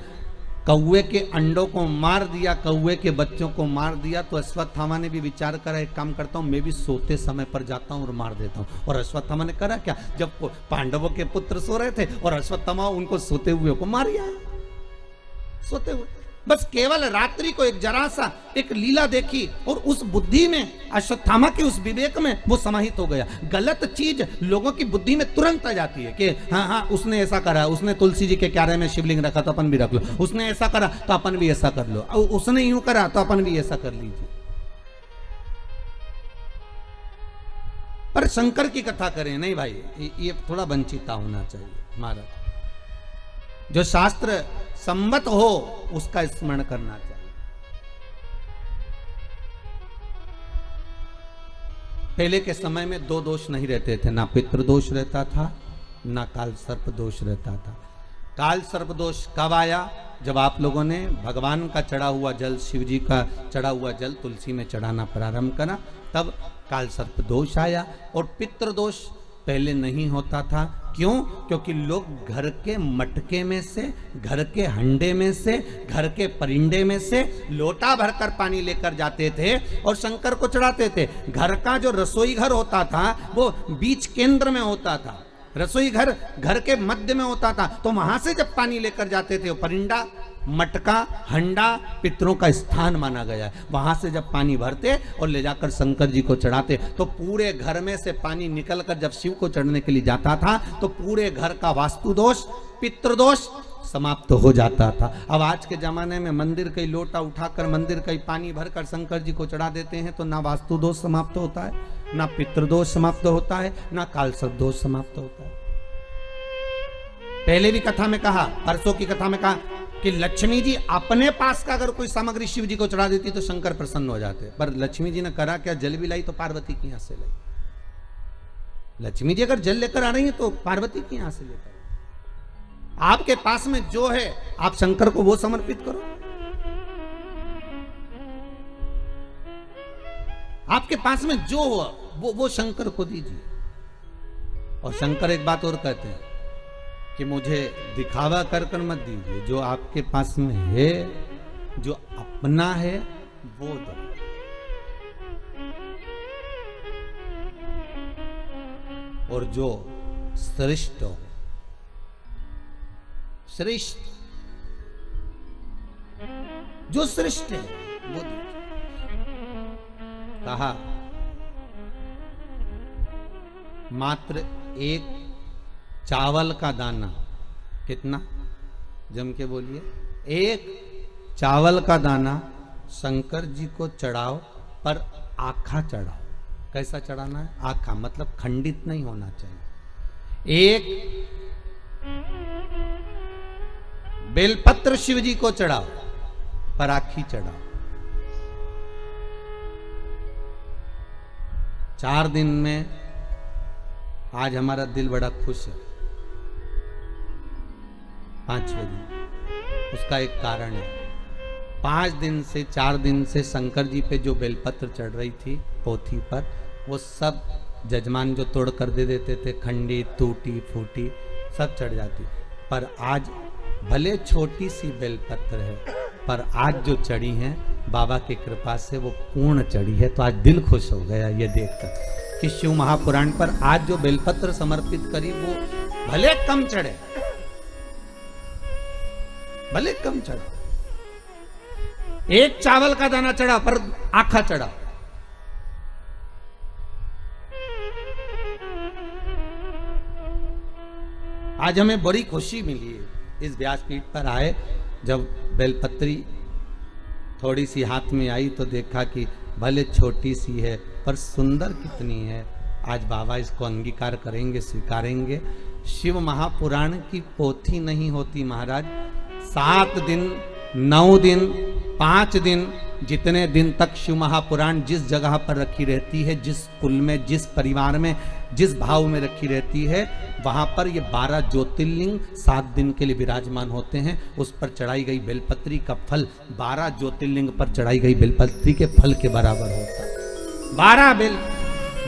A: कौवे के अंडों को मार दिया, कौवे के बच्चों को मार दिया, तो अश्वत्थामा ने भी विचार करा, एक काम करता हूं, मैं भी सोते समय पर जाता हूं और मार देता हूं। और अश्वत्थामा ने करा क्या, जब पांडवों के पुत्र सो रहे थे और अश्वत्थामा उनको सोते हुए को मार आया, सोते हुए। बस केवल रात्रि को एक जरा सा एक लीला देखी, और उस बुद्धि में, अश्वत्थामा के उस विवेक में वो समाहित हो गया। गलत चीज लोगों की बुद्धि में तुरंत आ जाती है कि हाँ हाँ उसने ऐसा करा, उसने तुलसी जी के क्यारे में शिवलिंग रखा तो अपन भी रख लो, उसने ऐसा करा तो अपन भी ऐसा कर लो, उसने यूं करा तो अपन भी ऐसा कर लीजिए। पर शंकर की कथा करें नहीं भाई, ये थोड़ा वंचिता होना चाहिए हमारा। जो शास्त्र सम्मत हो उसका स्मरण करना चाहिए। पहले के समय में दो दोष नहीं रहते थे, ना पितृदोष रहता था, ना काल सर्प दोष रहता था। काल सर्प दोष कब आया? जब आप लोगों ने भगवान का चढ़ा हुआ जल, शिव जी का चढ़ा हुआ जल तुलसी में चढ़ाना प्रारंभ करा, तब काल सर्प दोष आया। और पितृदोष पहले नहीं होता था। क्यों? क्योंकि लोग घर के मटके में से, घर के हंडे में से, घर के परिंडे में से लोटा भरकर पानी लेकर जाते थे और शंकर को चढ़ाते थे। घर का जो रसोई घर होता था वो बीच केंद्र में होता था, रसोई घर घर के मध्य में होता था, तो वहां से जब पानी लेकर जाते थे, परिंडा, मटका, हंडा पितरों का स्थान माना गया है। वहां से जब पानी भरते और ले जाकर शंकर जी को चढ़ाते, तो पूरे घर में से पानी निकलकर जब शिव को चढ़ने के लिए जाता था, तो पूरे घर का वास्तु दोष, पितृदोष समाप्त हो जाता था। अब आज के जमाने में मंदिर का लोटा उठाकर, मंदिर का पानी भरकर शंकर जी को चढ़ा देते हैं, तो ना वास्तु दोष समाप्त होता है, ना पितृदोष समाप्त होता है, ना कालसर्प दोष समाप्त होता है। पहले भी कथा में कहा, परसों की कथा में कहा कि लक्ष्मी जी अपने पास का अगर कोई सामग्री शिव जी को चढ़ा देती तो शंकर प्रसन्न हो जाते, पर लक्ष्मी जी ने करा क्या, जल भी लाई तो पार्वती की यहां से लाई। लक्ष्मी जी अगर जल लेकर आ रही है तो पार्वती की यहां से लेकर, आपके पास में जो है आप शंकर को वो समर्पित करो। आपके पास में जो हो वो शंकर को दीजिए। और शंकर एक बात और कहते हैं कि मुझे दिखावा कर कर मत दीजिए, जो आपके पास में है, जो अपना है वो दो। और जो श्रेष्ठ हो, श्रेष्ठ, जो श्रेष्ठ है वो दीजिए। कहा मात्र एक चावल का दाना, कितना, जम के बोलिए, एक चावल का दाना शंकर जी को चढ़ाओ, पर आखा चढ़ाओ। कैसा चढ़ाना है? आखा, मतलब खंडित नहीं होना चाहिए। एक बेलपत्र शिव जी को चढ़ाओ, पर आखी चढ़ाओ। 4 दिन में आज हमारा दिल बड़ा खुश है। 5वें दिन, उसका एक कारण है। 5 दिन से 4 दिन से शंकर जी पे जो बेलपत्र चढ़ रही थी पोथी पर, वो सब जजमान जो तोड़ कर दे देते थे, खंडी टूटी फूटी सब चढ़ जाती। पर आज भले छोटी सी बेलपत्र है, पर आज जो चढ़ी है बाबा की कृपा से वो पूर्ण चढ़ी है। तो आज दिल खुश हो गया ये देखकर कि शिव महापुराण पर आज जो बेलपत्र समर्पित करी वो भले कम चढ़े, भले कम चढ़ा, एक चावल का दाना चढ़ा पर आखा चढ़ा। आज हमें बड़ी खुशी मिली है इस व्यासपीठ पर आए, जब बेलपत्री थोड़ी सी हाथ में आई तो देखा कि भले छोटी सी है पर सुंदर कितनी है। आज बाबा इसको अंगीकार करेंगे, स्वीकारेंगे। शिव महापुराण की पोथी नहीं होती महाराज, 7 दिन 9 दिन 5 दिन जितने दिन तक शिव महापुराण जिस जगह पर रखी रहती है, जिस कुल में, जिस परिवार में, जिस भाव में रखी रहती है, वहां पर ये 12 ज्योतिर्लिंग 7 दिन के लिए विराजमान होते हैं। उस पर चढ़ाई गई बेलपत्री का फल 12 ज्योतिर्लिंग पर चढ़ाई गई बेलपत्री के फल के बराबर होता है। 12 बेल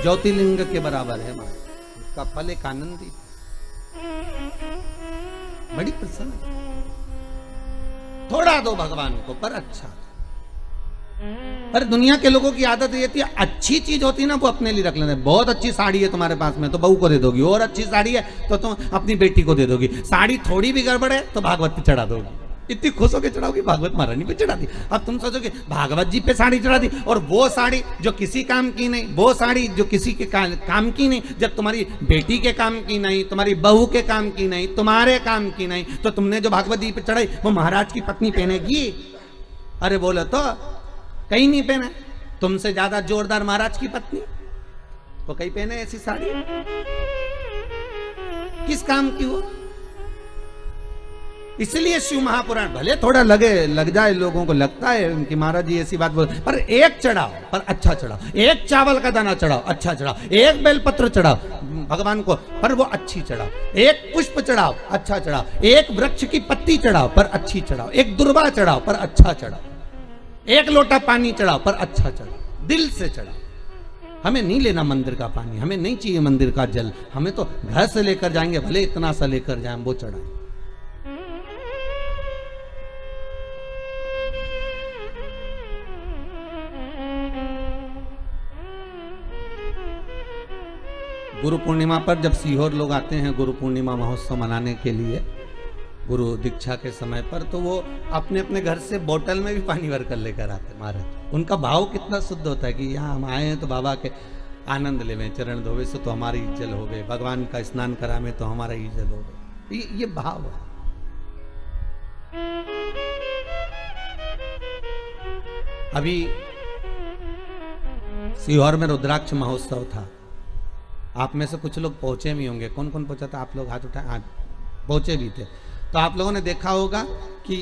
A: ज्योतिर्लिंग के बराबर है मां, उसका फल एक आनंदी, बड़ी प्रसन्न। थोड़ा दो भगवान को पर अच्छा। पर दुनिया के लोगों की आदत ये थी, अच्छी चीज होती ना वो अपने लिए रख लेते। बहुत अच्छी साड़ी है तुम्हारे पास में तो बहू को दे दोगी, और अच्छी साड़ी है तो तुम अपनी बेटी को दे दोगी। साड़ी थोड़ी भी गड़बड़ है तो भागवत पे चढ़ा दोगी, इतनी खुश होकर चढ़ाओगी, भागवत महारानी पे चढ़ा दी। अब तुम सोचोगे भागवत जी पे साड़ी चढ़ा दी, और वो साड़ी जो किसी काम की नहीं, वो साड़ी जो किसी के काम की नहीं, जब तुम्हारी बेटी के काम की नहीं, तुम्हारी बहू के काम की नहीं, तुम्हारे काम की नहीं, तो तुमने जो भागवत जी पे चढ़ाई वो महाराज की पत्नी पहनेगी? अरे बोलो तो कहीं नहीं पहने। तुमसे ज्यादा जोरदार महाराज की पत्नी तो कहीं पहने ऐसी साड़ी? किस काम की हो? इसलिए शिव महापुराण भले थोड़ा लग जाए, लोगों को लगता है कि महाराज जी ऐसी बात बोल, पर एक चढ़ाओ पर अच्छा चढ़ाओ, एक चावल का दाना चढ़ाओ अच्छा चढ़ाओ, एक बेलपत्र चढ़ाओ भगवान को पर वो अच्छी चढ़ाओ, एक पुष्प चढ़ाओ अच्छा चढ़ाओ, एक वृक्ष की पत्ती चढ़ाओ पर अच्छी चढ़ाओ, एक दुर्वा चढ़ाओ पर अच्छा चढ़ाओ, एक लोटा पानी चढ़ाओ पर अच्छा चढ़ाओ, दिल से चढ़ाओ। हमें नहीं लेना मंदिर का पानी, हमें नहीं चाहिए मंदिर का जल, हमें तो घर से लेकर जाएंगे, भले इतना सा लेकर जाए, वो चढ़ाएं। गुरु पूर्णिमा पर जब सीहोर लोग आते हैं गुरु पूर्णिमा महोत्सव मनाने के लिए, गुरु दीक्षा के समय पर, तो वो अपने अपने घर से बोतल में भी पानी भर कर लेकर आते महाराज। उनका भाव कितना शुद्ध होता है कि यहाँ हम आए हैं तो बाबा के आनंद लेवे, चरण धोवे से तो हमारी जल हो गए, भगवान का स्नान करावे तो हमारा ही जल हो गए। ये भाव है। अभी सीहोर में रुद्राक्ष महोत्सव था, आप में से कुछ लोग पहुंचे भी होंगे। कौन कौन पहुंचा था? आप लोग हाथ उठाए, पहुंचे भी थे। तो आप लोगों ने देखा होगा कि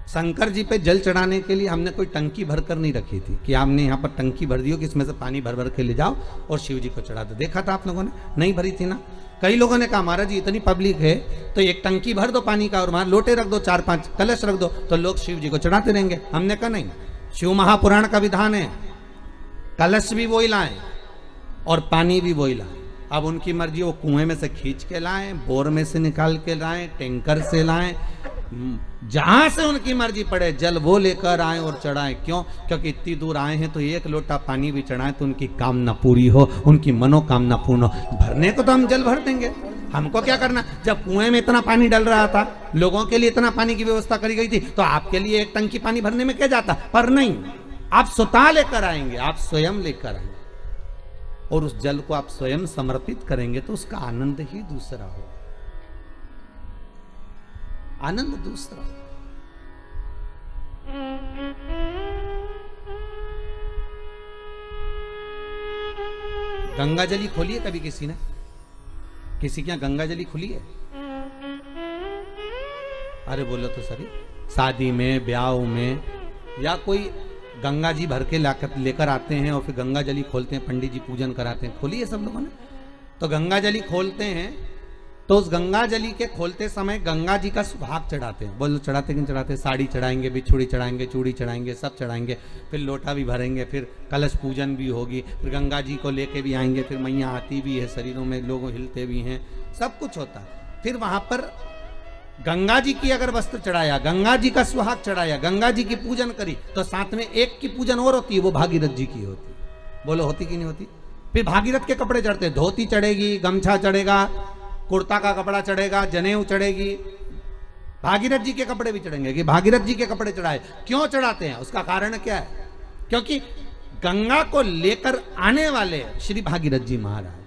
A: शंकर जी पे जल चढ़ाने के लिए हमने कोई टंकी भरकर नहीं रखी थी कि आपने यहाँ पर टंकी भर दी हो कि इसमें से पानी भर भर के ले जाओ और शिव जी को चढ़ा दो। देखा था आप लोगों ने? नहीं भरी थी ना। कई लोगों ने कहा महाराज जी इतनी पब्लिक है तो एक टंकी भर दो पानी का और वहां लोटे रख दो, 4-5 कलश रख दो तो लोग शिव जी को चढ़ाते रहेंगे। हमने कहा नहीं, शिव महापुराण का विधान है कलश भी वही लाएं और पानी भी वही लाएं। अब उनकी मर्जी, वो कुएं में से खींच के लाएं, बोर में से निकाल के लाएं, टैंकर से लाएं, जहां से उनकी मर्जी पड़े जल वो लेकर आए और चढ़ाएं। क्यों? क्योंकि इतनी दूर आए हैं तो एक लोटा पानी भी चढ़ाएं तो उनकी कामना पूरी हो, उनकी मनोकामना पूर्ण हो। भरने को तो हम जल भर देंगे, हमको क्या करना। जब कुएं में इतना पानी डल रहा था, लोगों के लिए इतना पानी की व्यवस्था करी गई थी, तो आपके लिए एक टंकी पानी भरने में क्या जाता। पर नहीं, आप स्वतः लेकर आएंगे, आप स्वयं लेकर आएंगे और उस जल को आप स्वयं समर्पित करेंगे तो उसका आनंद ही दूसरा हो, आनंद दूसरा। गंगा जली खोली है कभी किसी ने? किसी के यहाँ गंगा जली खुली है? अरे बोलो तो सही। शादी में, ब्याह में, या कोई गंगा जी भर के लेकर आते हैं और फिर गंगा जली खोलते हैं, पंडित जी पूजन कराते हैं। खोली है सब लोगों ने? तो गंगा जली खोलते हैं तो उस गंगा जली के खोलते समय गंगा जी का सुहाग चढ़ाते हैं। बोलो चढ़ाते कि नहीं चढ़ाते? साड़ी चढ़ाएंगे, बिछुड़ी चढ़ाएंगे, चूड़ी चढ़ाएंगे, सब चढ़ाएंगे, फिर लोटा भी भरेंगे, फिर कलश पूजन भी होगी, फिर गंगा जी को लेके भी आएंगे, फिर मैया आती भी है, शरीरों में लोग हिलते भी हैं, सब कुछ होता है। फिर वहां पर गंगा जी की अगर वस्त्र चढ़ाया, गंगा जी का सुहाग चढ़ाया, गंगा जी की पूजन करी, तो साथ में एक की पूजन और होती है, वो भागीरथ जी की होती है। बोलो होती कि नहीं होती? फिर भागीरथ के कपड़े चढ़ते, धोती चढ़ेगी, गमछा चढ़ेगा, कुर्ता का कपड़ा चढ़ेगा, जनेऊ चढ़ेगी, भागीरथ जी के कपड़े भी चढ़ेंगे। कि भागीरथ जी के कपड़े चढ़ाए, क्यों चढ़ाते हैं? उसका कारण क्या है? क्योंकि गंगा को लेकर आने वाले श्री भागीरथ जी महाराज।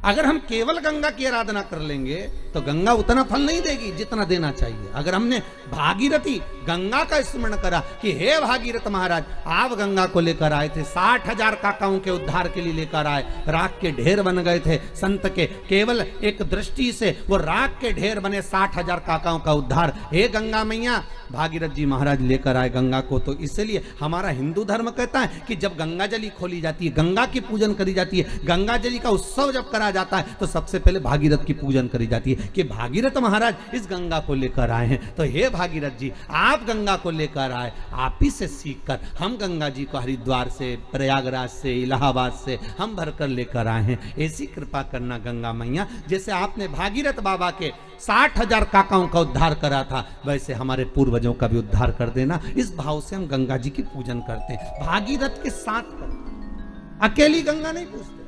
A: अगर हम केवल गंगा की आराधना कर लेंगे तो गंगा उतना फल नहीं देगी जितना देना चाहिए। अगर हमने भागीरथी गंगा का स्मरण करा कि हे भागीरथ महाराज, आप गंगा को लेकर आए थे, 60,000 काकाओं के उद्धार के लिए लेकर आए, राख के ढेर बन गए थे संत के, केवल एक दृष्टि से वो राख के ढेर बने, 60,000 काकाओं का उद्धार। हे गंगा मैया, भागीरथ जी महाराज लेकर आए गंगा को। तो इसलिए हमारा हिंदू धर्म कहता है कि जब गंगा जली खोली जाती है, गंगा की पूजन करी जाती है, गंगा जली का उत्सव जब करा जाता है, तो सबसे पहले भागीरथ की पूजन करी जाती है कि भागीरथ महाराज इस गंगा को लेकर आए हैं। तो हे भागीरथ जी, आप गंगा को लेकर आए, आप ही से सीखकर हम गंगा जी को हरिद्वार से, प्रयागराज से, इलाहाबाद से हम भरकर लेकर आए हैं। ऐसी कृपा करना गंगा मैया, जैसे आपने भागीरथ बाबा के 60,000 काकाओं का उद्धार करा था, वैसे हमारे पूर्वजों का भी उद्धार कर देना। इस भाव से हम गंगा जी की पूजन करते हैं, भागीरथ के साथ करते हैं, अकेली गंगा नहीं पूजते।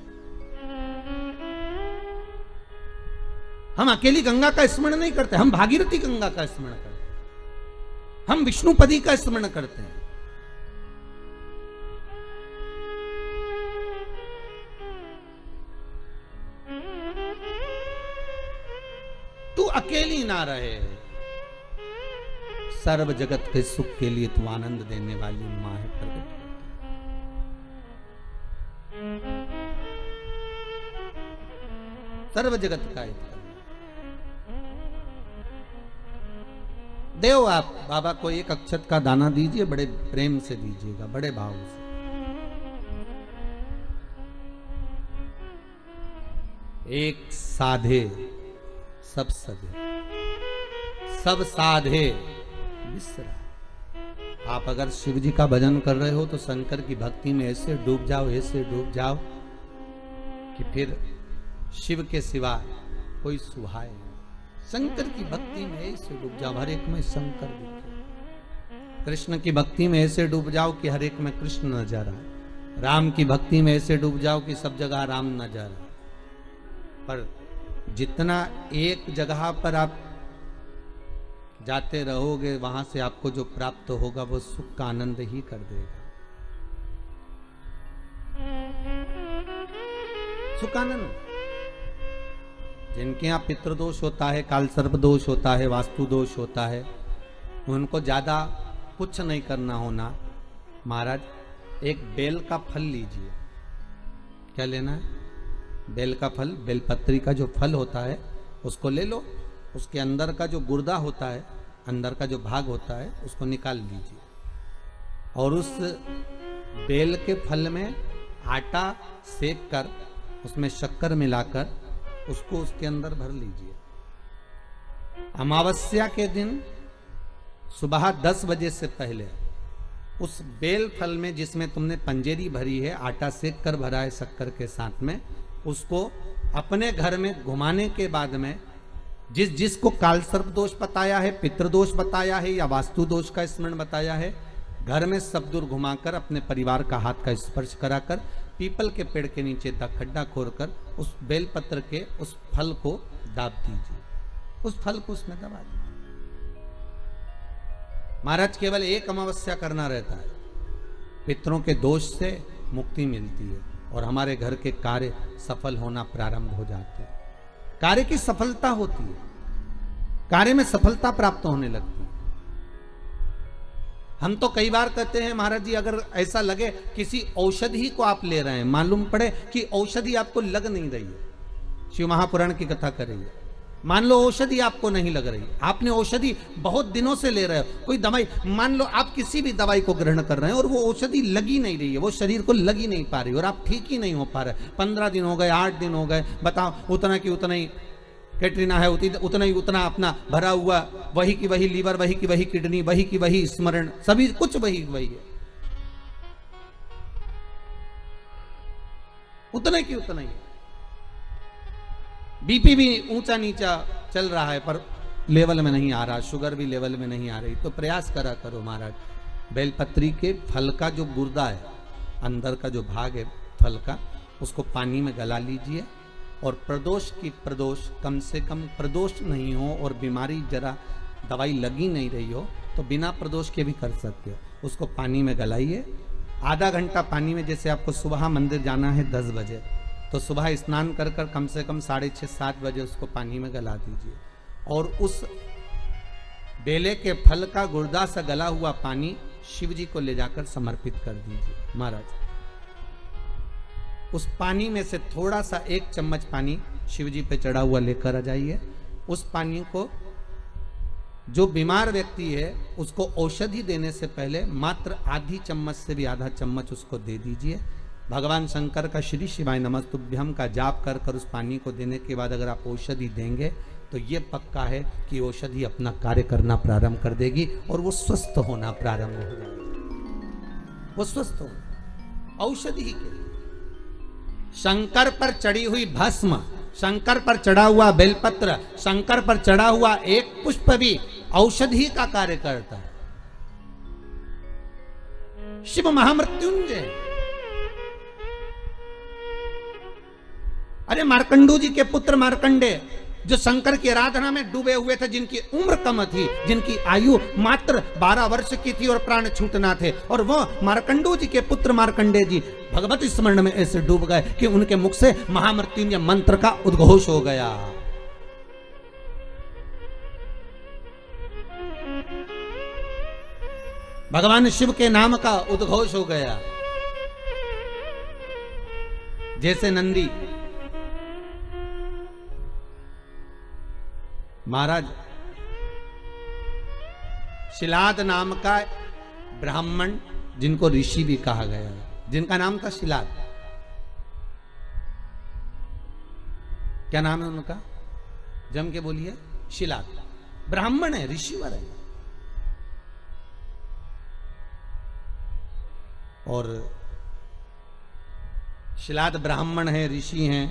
A: हम अकेली गंगा का स्मरण नहीं करते, हम भागीरथी गंगा का स्मरण करते हैं, हम विष्णुपदी का स्मरण करते हैं। तू अकेली ना रहे, सर्व जगत के सुख के लिए तू आनंद देने वाली मां है प्रकट। सर्व जगत का हित देव। आप बाबा को एक अक्षत का दाना दीजिए, बड़े प्रेम से दीजिएगा, बड़े भाव से। एक साधे सब सधे, सब साधे विसरा। आप अगर शिव जी का भजन कर रहे हो तो शंकर की भक्ति में ऐसे डूब जाओ, ऐसे डूब जाओ कि फिर शिव के सिवा कोई सुहाए। शंकर की भक्ति में ऐसे डूब जाओ, हर एक में शंकर दिखे। कृष्ण की भक्ति में ऐसे डूब जाओ कि हर एक में कृष्ण नजर आए। राम की भक्ति में ऐसे डूब जाओ कि सब जगह राम नजर आए। पर जितना एक जगह पर आप जाते रहोगे, वहां से आपको जो प्राप्त होगा वो सुख का आनंद ही कर देगा। सुख आनंद। जिनके यहाँ पितृदोष होता है, काल सर्प दोष होता है, वास्तु दोष होता है, उनको ज्यादा कुछ नहीं करना होना। महाराज, एक बेल का फल लीजिए। क्या लेना है? बेल का फल, बेलपत्री का जो फल होता है उसको ले लो। उसके अंदर का जो गुर्दा होता है, अंदर का जो भाग होता है, उसको निकाल लीजिए और उस बेल के फल में आटा सेक कर उसमें शक्कर मिलाकर उसको उसके अंदर भर लीजिए। अमावस्या के दिन सुबह 10 बजे से पहले उस बेल फल में, जिसमें तुमने पंजेरी भरी है, आटा सेक कर भरा है शक्कर के साथ में, उसको अपने घर में घुमाने के बाद में जिसको काल सर्प दोष बताया है, पितृदोष बताया है या वास्तु दोष का स्मरण बताया है, घर में सब दूर घुमाकर अपने परिवार का हाथ का स्पर्श कराकर पीपल के पेड़ के नीचे खड्डा खोदकर उस बेलपत्र के उस फल को दाब दीजिए। उस फल को उसमें दबा दीजिए। महाराज, केवल एक अमावस्या करना रहता है, पितरों के दोष से मुक्ति मिलती है और हमारे घर के कार्य सफल होना प्रारंभ हो जाते हैं। कार्य की सफलता होती है, कार्य में सफलता प्राप्त होने लगती है। हम तो कई बार कहते हैं महाराज जी, अगर ऐसा लगे किसी औषधि को आप ले रहे हैं, मालूम पड़े कि औषधि आपको लग नहीं रही है, शिव महापुराण की कथा करेंगे, मान लो औषधि आपको नहीं लग रही, आपने औषधि बहुत दिनों से ले रहे हो, कोई दवाई, मान लो आप किसी भी दवाई को ग्रहण कर रहे हैं और वो औषधि लगी नहीं रही है, वो शरीर को लगी नहीं पा रही और आप ठीक ही नहीं हो पा रहे, 15 दिन हो गए, 8 दिन हो गए, बताओ, उतना की उतना ही कैटरीना है, उतना ही उतना अपना भरा हुआ, वही की वही लीवर, वही की वही किडनी, वही की वही स्मरण, सभी कुछ वही वही है, उतना की उतना ही। बीपी भी ऊंचा नीचा चल रहा है पर लेवल में नहीं आ रहा, शुगर भी लेवल में नहीं आ रही, तो प्रयास करा करो महाराज, बेलपत्री के फल का जो गुर्दा है, अंदर का जो भाग है फल का, उसको पानी में गला लीजिए और प्रदोष कम से कम प्रदोष नहीं हो और बीमारी जरा दवाई लगी नहीं रही हो तो बिना प्रदोष के भी कर सकते हो, उसको पानी में गलाइए, आधा घंटा पानी में, जैसे आपको सुबह मंदिर जाना है 10 बजे, तो सुबह स्नान कर कर कम से कम 6:30-7 बजे उसको पानी में गला दीजिए और उस बेले के फल का गुर्दा से गला हुआ पानी शिव जी को ले जाकर समर्पित कर दीजिए महाराज। उस पानी में से थोड़ा सा 1 चम्मच पानी शिव जी पे चढ़ा हुआ लेकर आ जाइए, उस पानी को जो बीमार व्यक्ति है उसको औषधि देने से पहले मात्र आधी चम्मच से भी आधा चम्मच उसको दे दीजिए। भगवान शंकर का श्री शिवाय नमस्तुभ्यम का जाप कर कर उस पानी को देने के बाद अगर आप औषधि देंगे तो ये पक्का है कि औषधि अपना कार्य करना प्रारंभ कर देगी और वो स्वस्थ होना प्रारंभ हो जाएगी, वो स्वस्थ हो औषधि के लिए। शंकर पर चढ़ी हुई भस्म, शंकर पर चढ़ा हुआ बेलपत्र, शंकर पर चढ़ा हुआ एक पुष्प भी औषधि का कार्य करता है। शिव महामृत्युंजय, अरे मार्कंडू जी के पुत्र मार्कंडे जो शंकर की आराधना में डूबे हुए थे, जिनकी उम्र कम थी, जिनकी आयु मात्र 12 वर्ष की थी और प्राण छूटना थे, और वो मार्कंडू जी के पुत्र मार्कंडे जी भगवत स्मरण में ऐसे डूब गए कि उनके मुख से महामृत्युंजय मंत्र का उद्घोष हो गया। भगवान शिव के नाम का उद्घोष हो गया। जैसे नंदी महाराज, शिलाद नाम का ब्राह्मण जिनको ऋषि भी कहा गया है, जिनका नाम था शिलाद, क्या नाम है उनका, जम के बोलिए, शिलाद, ब्राह्मण है, ऋषिवर है। और शिलाद ब्राह्मण है, ऋषि हैं,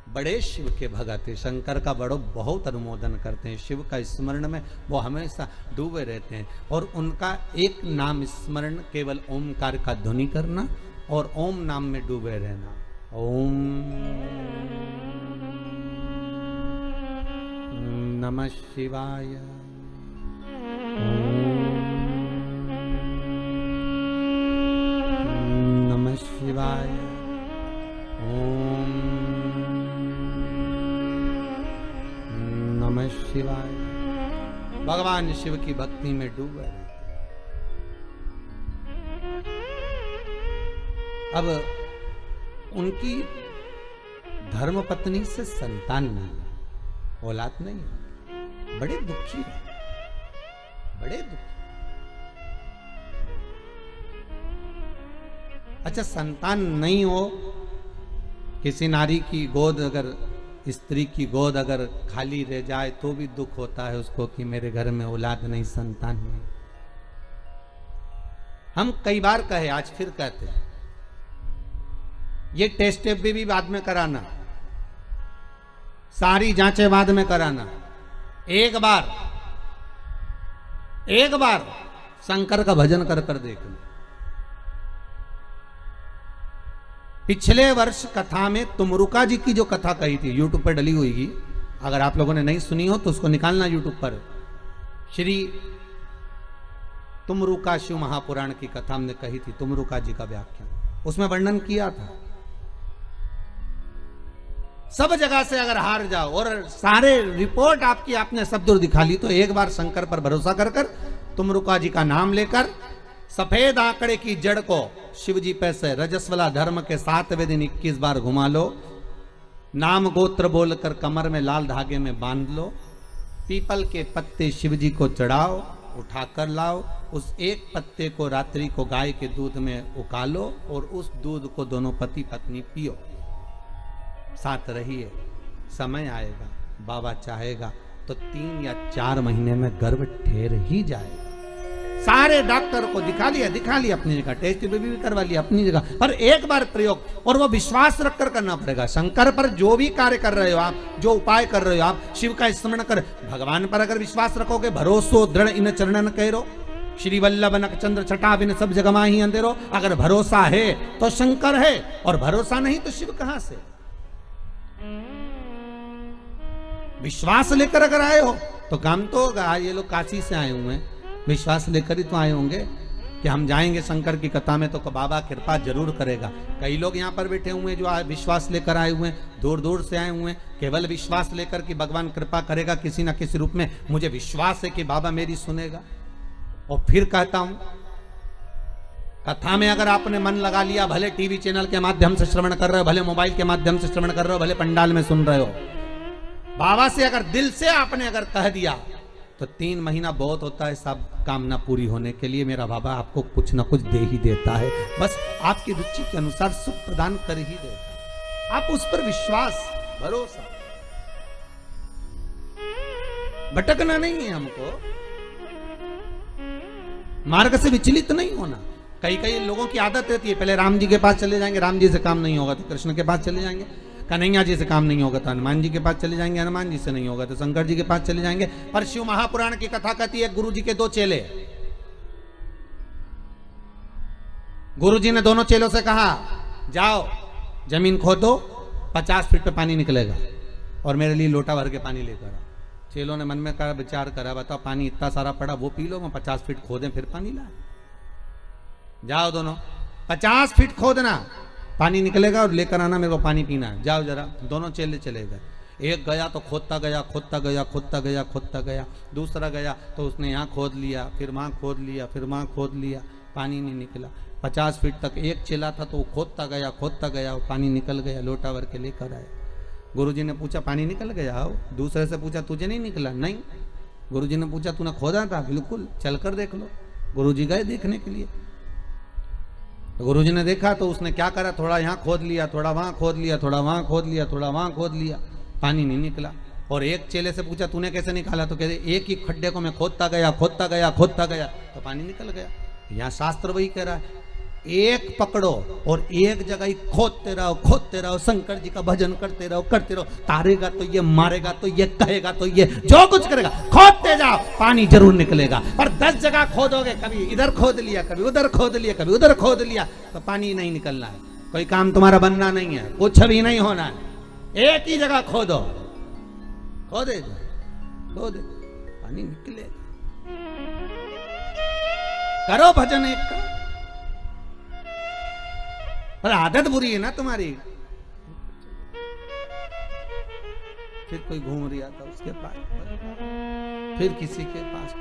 A: बड़े शिव के भगत है, शंकर का बहुत अनुमोदन करते हैं, शिव का स्मरण में वो हमेशा डूबे रहते हैं। और उनका एक नाम स्मरण केवल ओमकार का ध्वनि करना और ओम नाम में डूबे रहना। ओम नमः शिवाय, नमः शिवाय, ओम नमः शिवाय। भगवान शिव की भक्ति में डूबे रहते। अब उनकी धर्मपत्नी से संतान नहीं, औलाद नहीं, बड़े दुखी है, बड़े दुखी। अच्छा, संतान नहीं हो, किसी नारी की गोद, अगर स्त्री की गोद अगर खाली रह जाए तो भी दुख होता है उसको कि मेरे घर में औलाद नहीं, संतान नहीं। हम कई बार कहे, आज फिर कहते हैं, ये टेस्ट भी बाद में कराना, सारी जांचें बाद में कराना, एक बार शंकर का भजन कर कर देखना। पिछले वर्ष कथा में तुमरुका जी की जो कथा कही थी, यूट्यूब पर डली हुई थी, अगर आप लोगों ने नहीं सुनी हो तो उसको निकालना यूट्यूब पर। श्री तुमरुका शिव महापुराण की कथा हमने कही थी, तुमरुका जी का व्याख्यान, उसमें वर्णन किया था। सब जगह से अगर हार जाओ और सारे रिपोर्ट आपकी आपने सब दूर दिखा ली, तो एक बार शंकर पर भरोसा कर कर तुमरुका जी का नाम लेकर सफेद आंकड़े की जड़ को शिव जी पे से रजस्वला धर्म के 7वें दिन 21 बार घुमा लो। नाम गोत्र बोलकर कमर में लाल धागे में बांध लो, पीपल के पत्ते शिव जी को चढ़ाओ, उठाकर लाओ, उस एक पत्ते को रात्रि को गाय के दूध में उकालो और उस दूध को दोनों पति पत्नी पियो, साथ रहिए। समय आएगा, बाबा चाहेगा तो 3 या 4 महीने में गर्भ ठहर ही जाएगा। सारे डॉक्टर को दिखा लिया अपनी जगह, टेस्ट भी करवा लिया अपनी जगह, पर एक बार प्रयोग, और वो विश्वास रखकर करना पड़ेगा। शंकर पर जो भी कार्य कर रहे हो आप, जो उपाय कर रहे हो आप, शिव का स्मरण कर, भगवान पर अगर विश्वास रखोगे, भरोसो दृढ़ इन चरणन करो, श्री वल्लभ नख चंद्र छटा बिन सब जगह माही अंधेरो। अगर भरोसा है तो शंकर है, और भरोसा नहीं तो शिव कहां से। विश्वास लेकर अगर आए हो तो काम तो होगा। ये लोग काशी से आए हुए हैं, विश्वास लेकर ही तो आए होंगे कि हम जाएंगे शंकर की कथा में तो बाबा कृपा जरूर करेगा। कई लोग यहाँ पर बैठे हुए हैं जो विश्वास लेकर आए हुए हैं, दूर दूर से आए हुए हैं, केवल विश्वास लेकर कि भगवान कृपा करेगा किसी ना किसी रूप में, मुझे विश्वास है कि बाबा मेरी सुनेगा। और फिर कहता हूं, कथा में अगर आपने मन लगा लिया, भले टीवी चैनल के माध्यम से श्रवण कर रहे हो, भले मोबाइल के माध्यम से श्रवण कर रहे हो, भले पंडाल में सुन रहे हो, बाबा से अगर दिल से आपने अगर कह दिया तो 3 महीना बहुत होता है सब कामना पूरी होने के लिए। मेरा बाबा आपको कुछ ना कुछ दे ही देता है, बस आपकी रुचि के अनुसार सुख प्रदान कर ही देता है। आप उस पर विश्वास, भरोसा, भटकना नहीं है हमको, मार्ग से विचलित नहीं होना। कई लोगों की आदत रहती है, पहले राम जी के पास चले जाएंगे, राम जी से काम नहीं होगा तो कृष्ण के पास चले जाएंगे, कन्हैया जी से काम नहीं होगा तो हनुमान जी के पास चले जाएंगे, हनुमान जी से नहीं होगा तो शंकर जी के पास चले जाएंगे। पर शिव महापुराण की कथा कहती है, गुरु जी के 2 चेले, गुरु जी ने दोनों चेलों से कहा, जाओ जमीन खोदो, 50 फीट पे पानी निकलेगा और मेरे लिए लोटा भर के पानी लेकर आओ। चेलों ने मन में कहा, विचार करा, बताओ पानी इतना सारा पड़ा, वो पी लो, 50 फीट खोदें फिर पानी लाए। जाओ दोनों, 50 फीट खोदना, पानी निकलेगा और लेकर आना, मेरे को पानी पीना है, जाओ जरा। दोनों चेले चले गए, एक गया तो खोदता गया, दूसरा गया तो उसने यहाँ खोद लिया, फिर वहाँ खोद लिया, फिर वहाँ खोद लिया, पानी नहीं निकला। 50 फीट तक एक चेला था तो वो खोदता गया और पानी निकल गया, लोटा भर के लेकर आए। गुरुजी ने पूछा, पानी निकल गया हो? दूसरे से पूछा, तुझे नहीं निकला? नहीं। गुरुजी ने पूछा, तूने खोदा था? बिल्कुल, चलकर देख लो। गुरुजी गए देखने के लिए, तो गुरुजी ने देखा तो उसने क्या करा, थोड़ा यहाँ खोद लिया, थोड़ा वहां खोद लिया, थोड़ा वहां खोद लिया, थोड़ा वहां खोद लिया, पानी नहीं निकला। और एक चेले से पूछा, तूने कैसे निकाला? तो कहते, एक ही खड्डे को मैं खोदता गया तो पानी निकल गया। यहाँ शास्त्र वही कह रहा है, एक पकड़ो और एक जगह ही खोदते रहो, शंकर जी का भजन करते रहो, तारेगा तो ये, मारेगा तो ये, कहेगा तो ये, जो कुछ करेगा खोदते जाओ, पानी जरूर निकलेगा। पर 10 जगह खोदोगे, कभी इधर खोद लिया, कभी उधर खोद लिया, कभी उधर खोद लिया, तो पानी नहीं निकलना है, कोई काम तुम्हारा बनना नहीं है, कुछ भी नहीं होना है। एक ही जगह खोदो, खोदे पानी निकलेगा। करो भजन एक का, पर आदत बुरी है ना तुम्हारी। फिर कोई घूम रहा था उसके पास, फिर किसी के पास।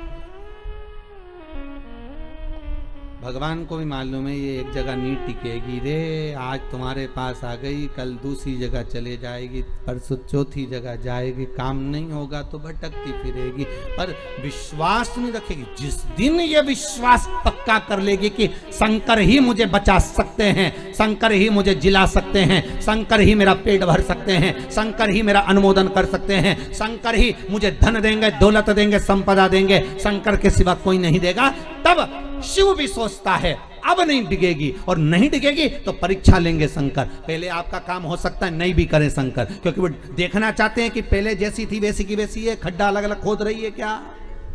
A: भगवान को भी मालूम है ये एक जगह नहीं टिकेगी रे, आज तुम्हारे पास आ गई, कल दूसरी जगह चले जाएगी, परसों चौथी जगह जाएगी, काम नहीं होगा तो भटकती फिरेगी, पर विश्वास नहीं रखेगी। जिस दिन ये विश्वास पक्का कर लेगी कि शंकर ही मुझे बचा सकते हैं, शंकर ही मुझे जिला सकते हैं, शंकर ही मेरा पेट भर सकते हैं, शंकर ही मेरा अनुमोदन कर सकते हैं, शंकर ही मुझे धन देंगे, दौलत देंगे, संपदा देंगे, शंकर के सिवा कोई नहीं देगा, तब शिव भी सोचता है अब नहीं डिगेगी, और नहीं डिगेगी तो परीक्षा लेंगे शंकर। पहले आपका काम हो सकता है नहीं भी करें शंकर, क्योंकि वो देखना चाहते हैं कि पहले जैसी थी वैसी की वैसी है, खड्डा अलग अलग खोद रही है क्या,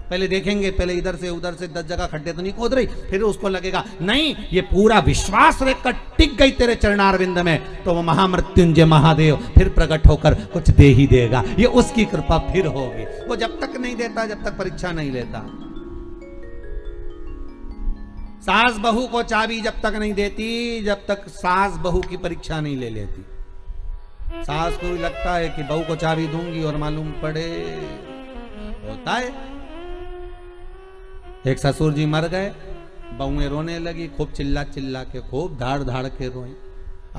A: पहले देखेंगे, पहले इधर से उधर से 10 जगह खड्डे तो नहीं खोद रही, फिर उसको लगेगा नहीं ये पूरा विश्वास रखकर टिक गई तेरे चरणारविंद में, तो वो महामृत्युंजय महादेव फिर प्रकट होकर कुछ दे ही देगा, ये उसकी कृपा फिर होगी। वो जब तक नहीं देता, जब तक परीक्षा नहीं लेता। सास बहू को चाबी जब तक नहीं देती, जब तक सास बहू की परीक्षा नहीं ले लेती। सास को भी लगता है कि बहू को चाबी दूंगी और मालूम पड़े होता है। एक ससुर जी मर गए, बहुएं रोने लगी, खूब चिल्ला चिल्ला के, खूब धाड़ धाड़ के रोई।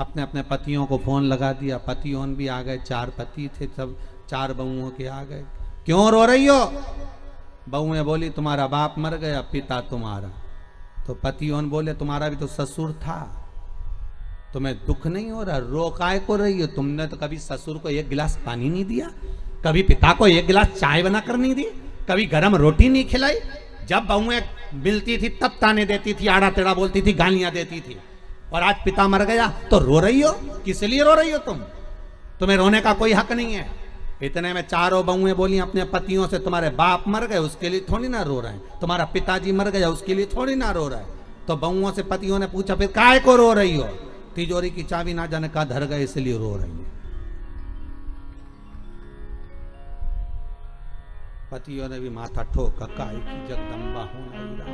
A: अपने अपने पतियों को फोन लगा दिया, पतियों भी आ गए, 4 पति थे, सब 4 बहुओं के आ गए। क्यों रो रही हो? बहुएं बोली तुम्हारा बाप मर गया, पिता तुम्हारा। तो पतियों बोले तुम्हारा भी तो ससुर था, तुम्हें दुख नहीं हो रहा, रो काय को रही हो? तुमने तो कभी ससुर को 1 गिलास पानी नहीं दिया, कभी पिता को 1 गिलास चाय बनाकर नहीं दी, कभी गरम रोटी नहीं खिलाई। जब बहुएं मिलती थी तब ताने देती थी, आड़ा टेढ़ा बोलती थी, गालियां देती थी। और आज पिता मर गया तो रो रही हो? किस लिए रो रही हो तुम? तुम्हें रोने का कोई हक नहीं है। इतने में 4 बहुएं बोली अपने पतियों से तुम्हारे बाप मर गए उसके लिए थोड़ी ना रो रहे हैं, तुम्हारा पिताजी मर गया उसके लिए थोड़ी ना रो रहे हैं। तो बहुओं से पतियों ने पूछा फिर काय को रो रही हो? तिजोरी की चाबी ना जाने का धर गए इसलिए रो रही है। पतियों ने भी माथा ठोका, काय की जगदम्बा होना।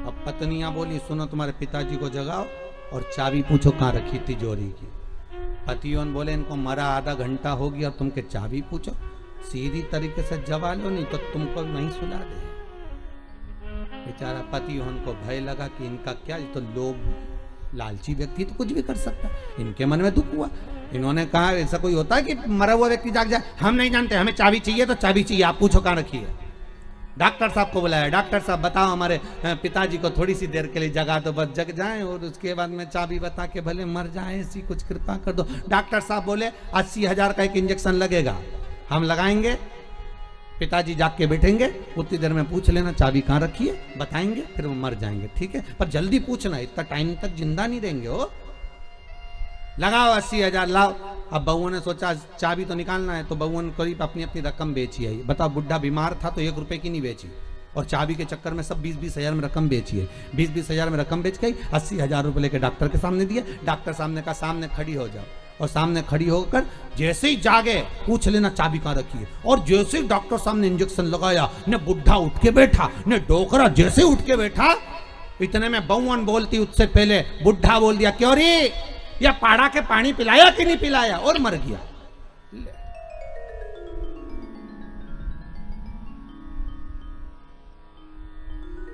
A: अब पत्नियां बोली सुनो तुम्हारे पिताजी को जगाओ और चाबी पूछो कहां रखी तिजोरी की। पतियों ने बोले इनको मरा आधा घंटा हो गया और तुम के चाबी पूछो, सीधी तरीके से जवा लो नहीं तो तुमको नहीं सुला दे। बेचारा पतियों को भय लगा कि इनका क्या, तो लोभ लालची व्यक्ति तो कुछ भी कर सकता है। इनके मन में दुख हुआ, इन्होंने कहा ऐसा कोई होता है कि मरा हुआ व्यक्ति जाग जाए? हम नहीं जानते, हमें चाबी चाहिए तो चाबी चाहिए, आप पूछो कहां रखी है। डॉक्टर साहब को बुलाया, डॉक्टर साहब बताओ हमारे पिताजी को थोड़ी सी देर के लिए जगा दो, बस जग जाएं और उसके बाद में चाबी बता के भले मर जाएं, ऐसी कुछ कृपा कर दो। डॉक्टर साहब बोले 80,000 का एक इंजेक्शन लगेगा, हम लगाएंगे, पिताजी जाग के बैठेंगे, उतनी देर में पूछ लेना चाबी कहाँ रखी है, बताएंगे, फिर वो मर जाएंगे, ठीक है? पर जल्दी पूछना, इतना टाइम तक जिंदा नहीं रहेंगे हो। लगाओ 80,000 लाओ। अब बहुओं ने सोचा चाबी तो निकालना है, तो बहुओं ने करीब अपनी अपनी रकम बेची है। बताओ बुढ़ा बीमार था तो 1 रुपए की नहीं बेची, और चाबी के चक्कर में सब 20-20 हजार में रकम बेची है। 20-20 हजार में रकम बेच गई, 80,000 रुपए लेके डॉक्टर के सामने दिए। डॉक्टर सामने का सामने खड़ी हो जाओ, और सामने खड़ी होकर जैसे ही जागे पूछ लेना चाबी कहाँ रखी है। और जैसे ही डॉक्टर सामने इंजेक्शन लगाया, ने बुढ़ा उठ के बैठा, ने डोकरा जैसे उठ के बैठा, इतने में बहुवन बोलती उससे पहले बुढ़ा बोल दिया क्यों रे, या पाड़ा के पानी पिलाया कि नहीं पिलाया, और मर गया।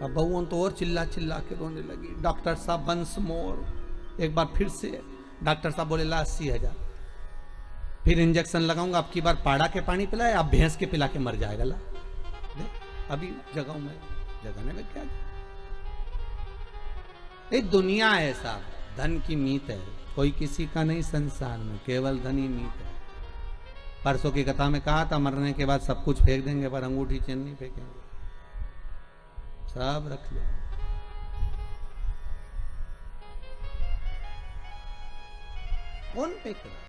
A: अब बहुवन तो और चिल्ला चिल्ला के रोने लगी, डॉक्टर साहब वंस मोर, एक बार फिर से। डॉक्टर साहब बोले ला 80,000, फिर इंजेक्शन लगाऊंगा, अब की बार पाड़ा के पानी पिलाया, अब भैंस के पिला के मर जाएगा। ला अभी जगाऊं मैं, जगाने में क्या, एक दुनिया है साहब, धन की मीत है, कोई किसी का नहीं संसार में, केवल धन ही मीत है। परसों की कथा में कहा था मरने के बाद सब कुछ फेंक देंगे पर अंगूठी चेन नहीं फेंकेंगे, सब रख लो। कौन फेंक रहा?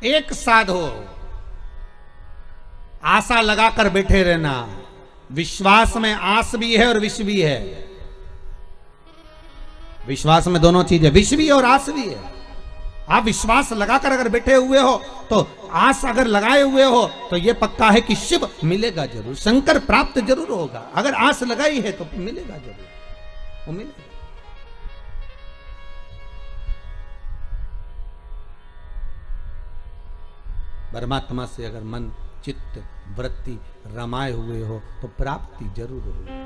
A: एक साधो, आशा लगाकर बैठे रहना। विश्वास में आस भी है और विष भी है। विश्वास में दोनों चीजें, विष भी है और आस भी है। आप विश्वास लगाकर अगर बैठे हुए हो तो आस अगर लगाए हुए हो तो यह पक्का है कि शिव मिलेगा जरूर, शंकर प्राप्त जरूर होगा। अगर आस लगाई है तो मिलेगा जरूर, वो मिलेगा। परमात्मा से अगर मन चित्त वृत्ति रमाए हुए हो तो प्राप्ति जरूर होगी।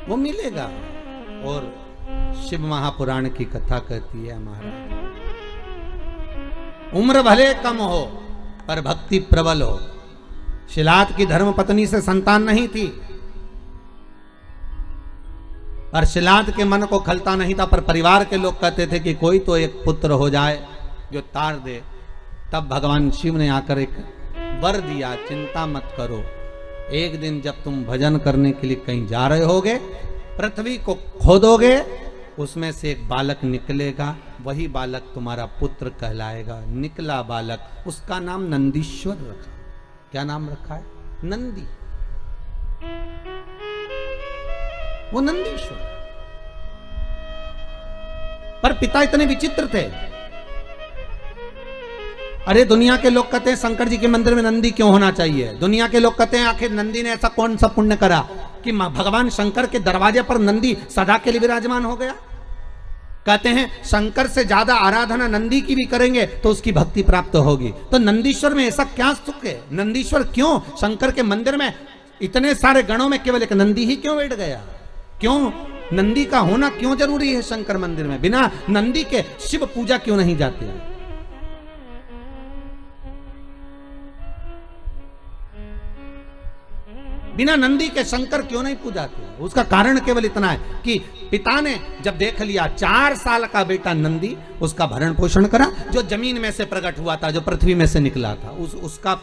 A: वो मिलेगा। और शिव महापुराण की कथा कहती है महाराज, उम्र भले कम हो पर भक्ति प्रबल हो। शिलात की धर्म पत्नी से संतान नहीं थी, पर शिलात के मन को खलता नहीं था, पर परिवार के लोग कहते थे कि कोई तो एक पुत्र हो जाए जो तार दे। तब भगवान शिव ने आकर एक वर दिया, चिंता मत करो, एक दिन जब तुम भजन करने के लिए कहीं जा रहे होगे, पृथ्वी को खोदोगे, उसमें से एक बालक निकलेगा, वही बालक तुम्हारा पुत्र कहलाएगा। निकला बालक, उसका नाम नंदीश्वर रखा। क्या नाम रखा है? नंदी। वो नंदीश्वर। पर पिता इतने विचित्र थे, अरे दुनिया के लोग कहते हैं शंकर जी के मंदिर में नंदी क्यों होना चाहिए। दुनिया के लोग कहते हैं आखिर नंदी ने ऐसा कौन सा पुण्य करा कि भगवान शंकर के दरवाजे पर नंदी सदा के लिए विराजमान हो गया। कहते हैं शंकर से ज्यादा आराधना नंदी की भी करेंगे तो उसकी भक्ति प्राप्त होगी। तो नंदीश्वर में ऐसा क्या सुख है? नंदीश्वर क्यों शंकर के मंदिर में इतने सारे गणों में केवल एक नंदी ही क्यों बैठ गया? क्यों नंदी का होना क्यों जरूरी है शंकर मंदिर में? बिना नंदी के शिव पूजा क्यों नहीं जाती है? बिना नंदी के शंकर क्यों नहीं पूजाते? उसका कारण केवल इतना है कि पिता ने जब देख लिया 4 साल का बेटा नंदी, उसका भरण पोषण करा, जो जमीन में से प्रकट हुआ था, जो पृथ्वी में से निकला था, उसका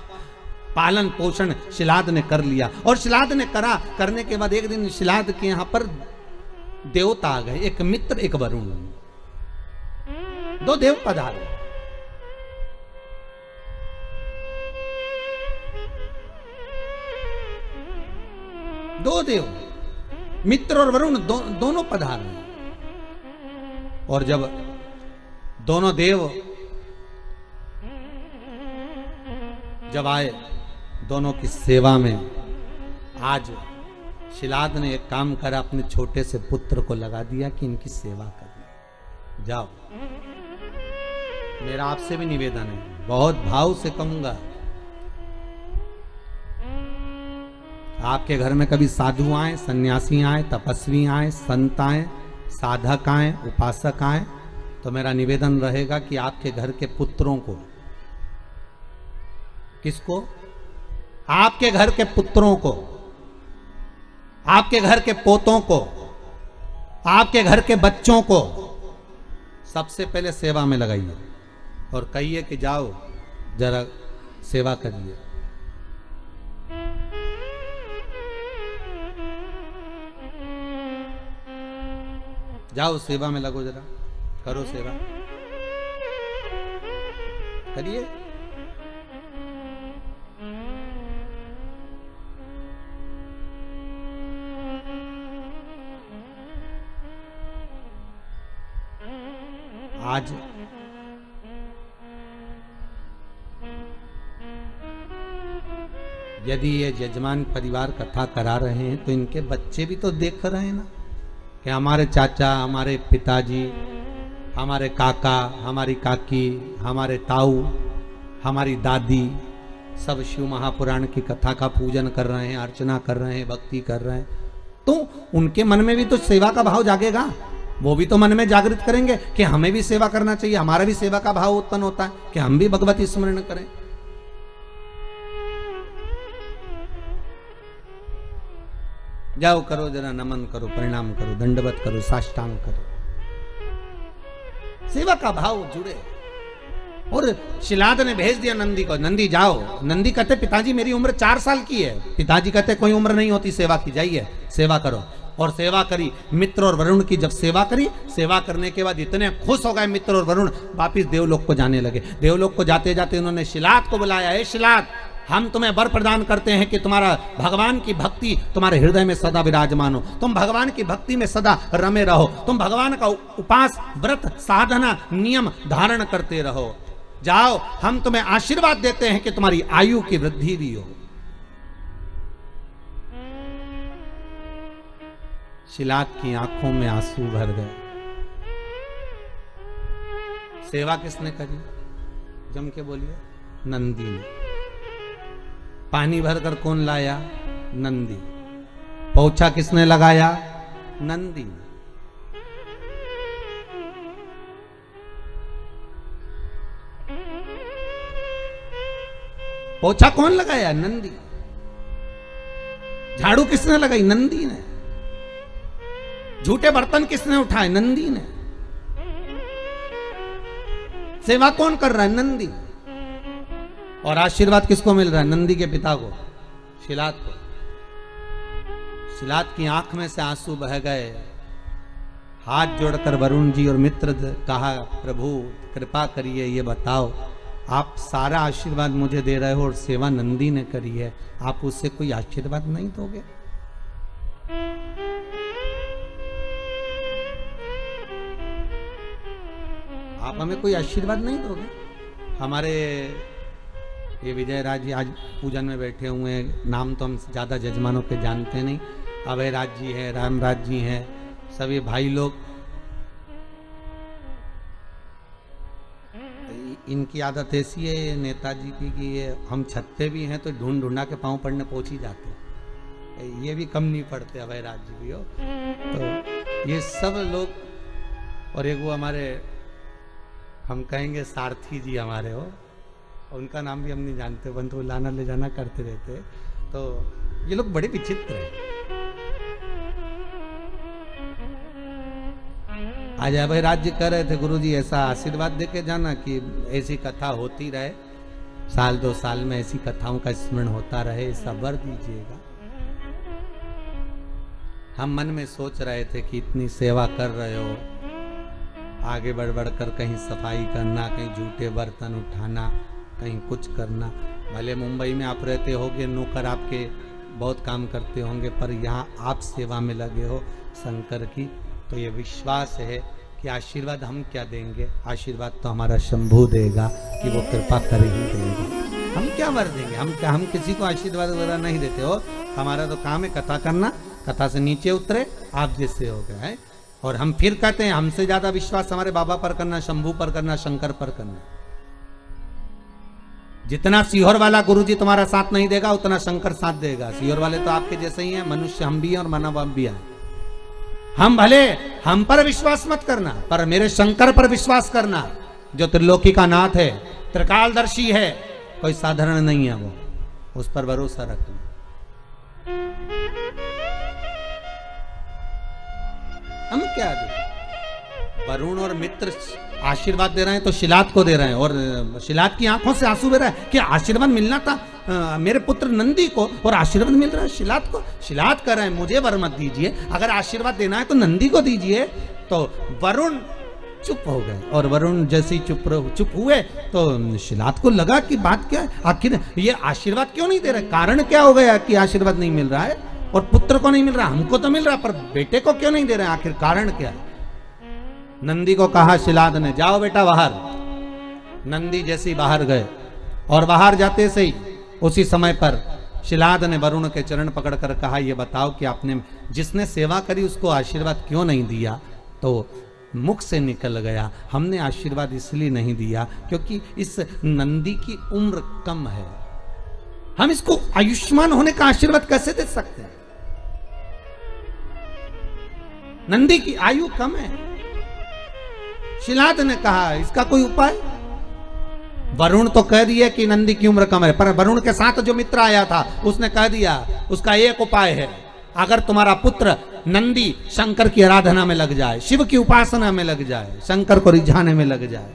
A: पालन पोषण शिलाद ने कर लिया। और शिलाद ने करने के बाद एक दिन शिलाद के यहां पर देवता आ गए, एक मित्र एक वरुण, 2 देव पधारे। दो देव मित्र और वरुण दोनों पधारे। और जब दोनों देव जब आए दोनों की सेवा में, आज शिलाद ने एक काम करा, अपने छोटे से पुत्र को लगा दिया कि इनकी सेवा करनी। जाओ, मेरा आपसे भी निवेदन है, बहुत भाव से कहूंगा, आपके घर में कभी साधु आए, सन्यासी आए, तपस्वी आए, संत आए, साधक आए, उपासक आए, तो मेरा निवेदन रहेगा कि आपके घर के पुत्रों को, किसको? आपके घर के पुत्रों को, आपके घर के पोतों को, आपके घर के बच्चों को सबसे पहले सेवा में लगाइए और कहिए कि जाओ जरा सेवा करिए। जाओ सेवा में लगो, जरा करो सेवा, करिए। आज यदि ये यजमान परिवार कथा करा रहे हैं तो इनके बच्चे भी तो देख रहे हैं ना कि हमारे चाचा, हमारे पिताजी, हमारे काका, हमारी काकी, हमारे ताऊ, हमारी दादी सब शिव महापुराण की कथा का पूजन कर रहे हैं, अर्चना कर रहे हैं, भक्ति कर रहे हैं, तो उनके मन में भी तो सेवा का भाव जागेगा। वो भी तो मन में जागृत करेंगे कि हमें भी सेवा करना चाहिए, हमारा भी सेवा का भाव उत्पन्न होता है कि हम भी भगवती स्मरण करें। जाओ करो, जरा नमन करो, प्रणाम करो, दंडवत करो, साष्टांग करो, सेवा का भाव जुड़े। और शिलाद ने भेज दिया नंदी को, नंदी जाओ। नंदी कहते पिताजी मेरी उम्र 4 साल की है। पिताजी कहते कोई उम्र नहीं होती सेवा की, जाइए सेवा करो। और सेवा करी, मित्र और वरुण की जब सेवा करी, सेवा करने के बाद इतने खुश हो गए मित्र और वरुण, वापिस देवलोक को जाने लगे। देवलोक को जाते जाते उन्होंने शिलाद को बुलाया, हे शिलाद, हम तुम्हें वर प्रदान करते हैं कि तुम्हारा भगवान की भक्ति तुम्हारे हृदय में सदा विराजमान हो, तुम भगवान की भक्ति में सदा रमे रहो, तुम भगवान का उपास, व्रत, साधना, नियम धारण करते रहो। जाओ, हम तुम्हें आशीर्वाद देते हैं कि तुम्हारी आयु की वृद्धि भी हो। शिलाद की आंखों में आंसू भर गए। सेवा किसने करी? जम के बोलिए, नंदी ने। पानी भरकर कौन लाया? नंदी। पोछा किसने लगाया? नंदी ने। पोछा कौन लगाया? नंदी। झाड़ू किसने लगाई? नंदी ने। झूठे बर्तन किसने उठाए? नंदी ने। सेवा कौन कर रहा है? नंदी। और आशीर्वाद किसको मिल रहा है? नंदी के पिता को, शिलाद को। शिलाद की आंख में से आंसू बह गए। हाथ जोड़कर वरुण जी और मित्र कहा, प्रभु कृपा करिए, ये बताओ, आप सारा आशीर्वाद मुझे दे रहे हो और सेवा नंदी ने करी है, आप उससे कोई आशीर्वाद नहीं दोगे? आप हमें कोई आशीर्वाद नहीं दोगे? हमारे ये विजय राज जी आज पूजन में बैठे हुए हैं, नाम तो हम ज़्यादा जजमानों के जानते नहीं। अभय राज जी हैं, रामराज जी हैं, सभी भाई लोग। इनकी आदत ऐसी है नेताजी की कि ये हम छत पे भी हैं तो ढूंढ ढूंढा के पाँव पड़ने पहुंच ही जाते हैं। ये भी कम नहीं पड़ते अभय राज जी भी हो। तो ये सब लोग, और एक वो हमारे हम कहेंगे सारथी जी हमारे हो, उनका नाम भी हम नहीं जानते, परंतु लाना ले जाना करते रहते। तो ये लोग बड़े विचित्र हैं। आज अभय राज जी कह रहे थे गुरु जी ऐसा आशीर्वाद दे के जाना कि ऐसी कथा होती रहे, साल 2 साल में ऐसी कथाओं का स्मरण होता रहे, ऐसा वर दीजिएगा। हम मन में सोच रहे थे कि इतनी सेवा कर रहे हो, आगे बढ़ बढ़ कर कहीं सफाई करना, कहीं जूठे बर्तन उठाना, कहीं कुछ करना। भले मुंबई में आप रहते होगे, नौकर आपके बहुत काम करते होंगे, पर यहाँ आप सेवा में लगे हो शंकर की, तो ये विश्वास है कि आशीर्वाद हम क्या देंगे, आशीर्वाद तो हमारा शंभू देगा कि वो कृपा कर ही देगा। हम क्या वर देंगे, हम किसी को आशीर्वाद वगैरह नहीं देते हो। हमारा तो काम है कथा करना, कथा से नीचे उतरे आप जैसे हो गए हैं। और हम फिर कहते हैं हमसे ज्यादा विश्वास हमारे बाबा पर करना, शंभू पर करना, शंकर पर करना। जितना सीहोर वाला गुरुजी तुम्हारा साथ नहीं देगा उतना शंकर साथ देगा। सीहोर वाले तो आपके जैसे ही हैं, मनुष्य हम भी हैं और मानव हम भी हैं। हम भले हम पर विश्वास मत करना, पर मेरे शंकर पर विश्वास करना, जो त्रिलोकी का नाथ है, त्रिकालदर्शी है, कोई साधारण नहीं है वो, उस पर भरोसा रखना। हम क्या दे, वरुण और मित्र आशीर्वाद दे रहे हैं तो शिलात को दे रहे हैं, और शिलात की आंखों से आंसू बह रहा है कि आशीर्वाद मिलना था मेरे पुत्र नंदी को और आशीर्वाद मिल रहा है शिलात को। शिलात कर रहे हैं मुझे वर मत दीजिए, अगर आशीर्वाद देना है तो नंदी को दीजिए। तो वरुण चुप हो गए, और वरुण जैसे ही चुप हुए तो शिलात को लगा कि बात क्या है, आखिर ये आशीर्वाद क्यों नहीं दे रहे, कारण क्या हो गया कि आशीर्वाद नहीं मिल रहा है, और पुत्र को नहीं मिल रहा, हमको तो मिल रहा पर बेटे को क्यों नहीं दे रहे, आखिर कारण क्या है। नंदी को कहा शिलाद ने, जाओ बेटा बाहर। नंदी जैसे ही बाहर गए, और बाहर जाते से ही उसी समय पर शिलाद ने वरुण के चरण पकड़कर कहा, ये बताओ कि आपने जिसने सेवा करी उसको आशीर्वाद क्यों नहीं दिया। तो मुख से निकल गया, हमने आशीर्वाद इसलिए नहीं दिया क्योंकि इस नंदी की उम्र कम है, हम इसको आयुष्मान होने का आशीर्वाद कैसे दे सकते हैं। नंदी की आयु कम है। शिलाद ने कहा इसका कोई उपाय। वरुण तो कह दिया कि नंदी की उम्र कम है, पर वरुण के साथ जो मित्र आया था उसने कह दिया उसका एक उपाय है, अगर तुम्हारा पुत्र नंदी शंकर की आराधना में लग जाए, शिव की उपासना में लग जाए, शंकर को रिझाने में लग जाए,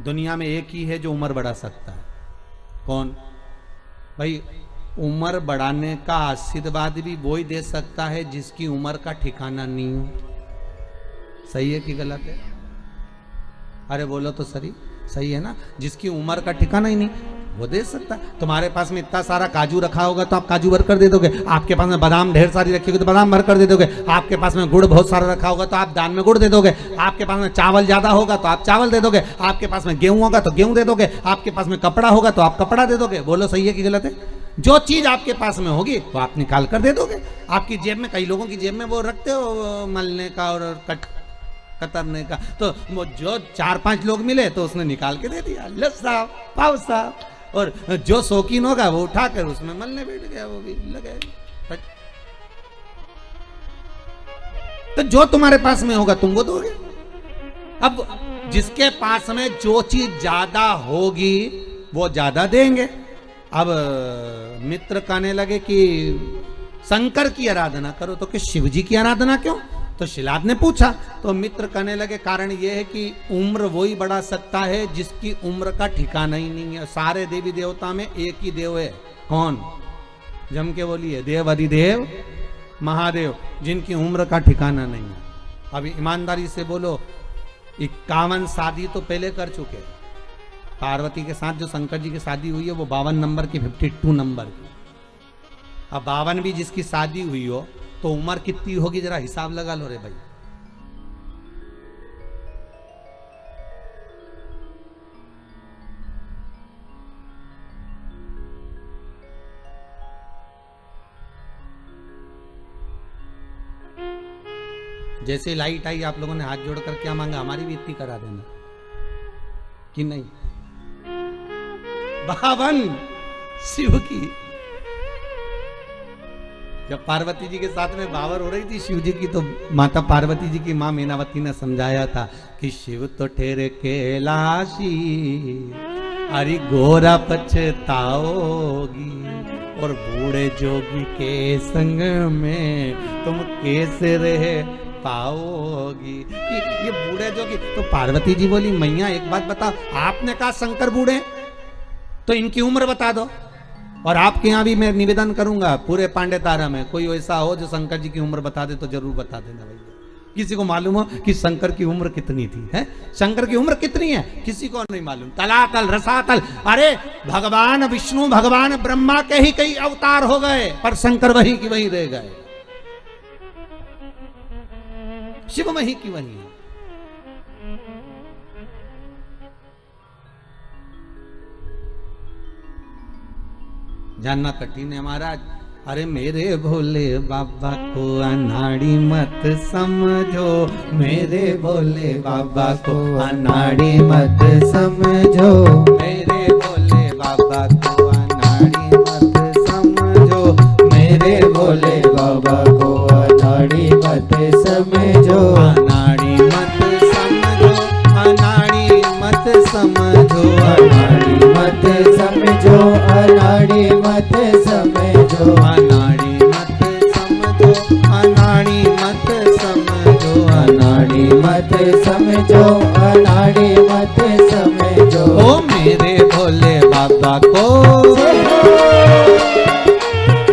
A: दुनिया में एक ही है जो उम्र बढ़ा सकता है। कौन भाई? उम्र बढ़ाने का आशीर्वाद भी वो ही दे सकता है जिसकी उम्र का ठिकाना नहीं हो। सही है कि गलत है? अरे बोलो तो सही है ना। जिसकी उम्र का ठिकाना ही नहीं वो दे सकता है। तुम्हारे पास में इतना सारा काजू रखा होगा तो आप काजू भर कर दे दोगे, आपके पास में बादाम ढेर सारी रखी होगी तो बादाम भर कर दे दोगे, आपके पास में गुड़ बहुत सारा रखा होगा तो आप दान में गुड़ दे दोगे, आपके पास में चावल ज्यादा होगा तो आप चावल दे दोगे, आपके पास में गेहूं होगा तो गेहूं दे दोगे, आपके पास में कपड़ा होगा तो आप कपड़ा दे दोगे। बोलो सही है कि गलत है? जो चीज आपके पास में होगी वो आप निकाल कर दे दोगे। आपकी जेब में, कई लोगों की जेब में वो रखते हो मलने का और कतरने का, तो वो जो 4-5 लोग मिले तो उसने निकाल के दे दिया, लो साहब पाओ साहब, और जो शौकीन होगा वो उठाकर उसमें मलने बैठ गया, वो भी लगे। तो जो तुम्हारे पास में होगा तुम वो दोगे। अब जिसके पास में जो चीज ज्यादा होगी वो ज्यादा देंगे। अब मित्र कहने लगे कि शंकर की आराधना करो, तो कि शिव जी की आराधना क्यों? तो शिलाद ने पूछा, तो मित्र कहने लगे कारण यह है कि उम्र वही बढ़ा सकता है जिसकी उम्र का ठिकाना ही नहीं है। सारे देवी देवता में एक ही देव है, कौन? जम के बोलिए, देव अधिदेव महादेव, जिनकी उम्र का ठिकाना नहीं है। अभी ईमानदारी से बोलो, 51 शादी तो पहले कर चुके। पार्वती के साथ जो शंकर जी की शादी हुई है वो 52 नंबर की, 52 नंबर की। अब 52 भी जिसकी शादी हुई हो तो उम्र कितनी होगी जरा हिसाब लगा लो रे भाई। जैसे लाइट आई आप लोगों ने हाथ जोड़कर क्या मांगा, हमारी भी इतनी करा देना कि नहीं। 52 शिव की, जब पार्वती जी के साथ में बावर हो रही थी शिव जी की, तो माता पार्वती जी की मां मीनावती ने समझाया था कि शिव तो ठहरे कैलाशी, अरे गोरा पछताओगी, और बूढ़े जोगी के संग में तुम कैसे रह पाओगी। ये बूढ़े जोगी, तो पार्वती जी बोली मैया एक बात बताओ, आपने कहा शंकर बूढ़े, तो इनकी उम्र बता दो, और आपके यहाँ भी मैं निवेदन करूंगा पूरे पांडे तारा में कोई ऐसा हो जो शंकर जी की उम्र बता दे तो जरूर बता देना भैया। किसी को मालूम हो कि शंकर की उम्र कितनी थी? है शंकर की उम्र कितनी है? किसी को नहीं मालूम। तलातल रसातल, अरे भगवान विष्णु भगवान ब्रह्मा के ही कई अवतार हो गए, पर शंकर वही की वही रह गए, शिव वही की वही है। जानना कठिन है महाराज। अरे मेरे भोले बाबा को अनाड़ी मत समझो, मेरे भोले बाबा को अनाड़ी मत समझो, मेरे भोले बाबा को अनाड़ी मत समझो, मेरे भोले बाबा को अनाड़ी मत समझो, अनाड़ी मत समझो, अनाड़ी मत समझो, अनाड़ी मत समझो, अनाड़ी मत समझो, अनाड़ी मत समझो, अनाड़ी मत समझो, अनाड़ी मत समझो, अनाड़ी मत समझो। ओ मेरे भोले बाबा को,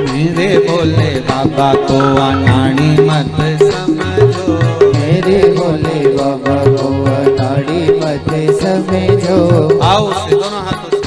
A: मेरे भोले बाबा को अनाड़ी मत समझो, मेरे भोले बाबा को अनाड़ी मत समझो। आओ से दोनों हाथों से।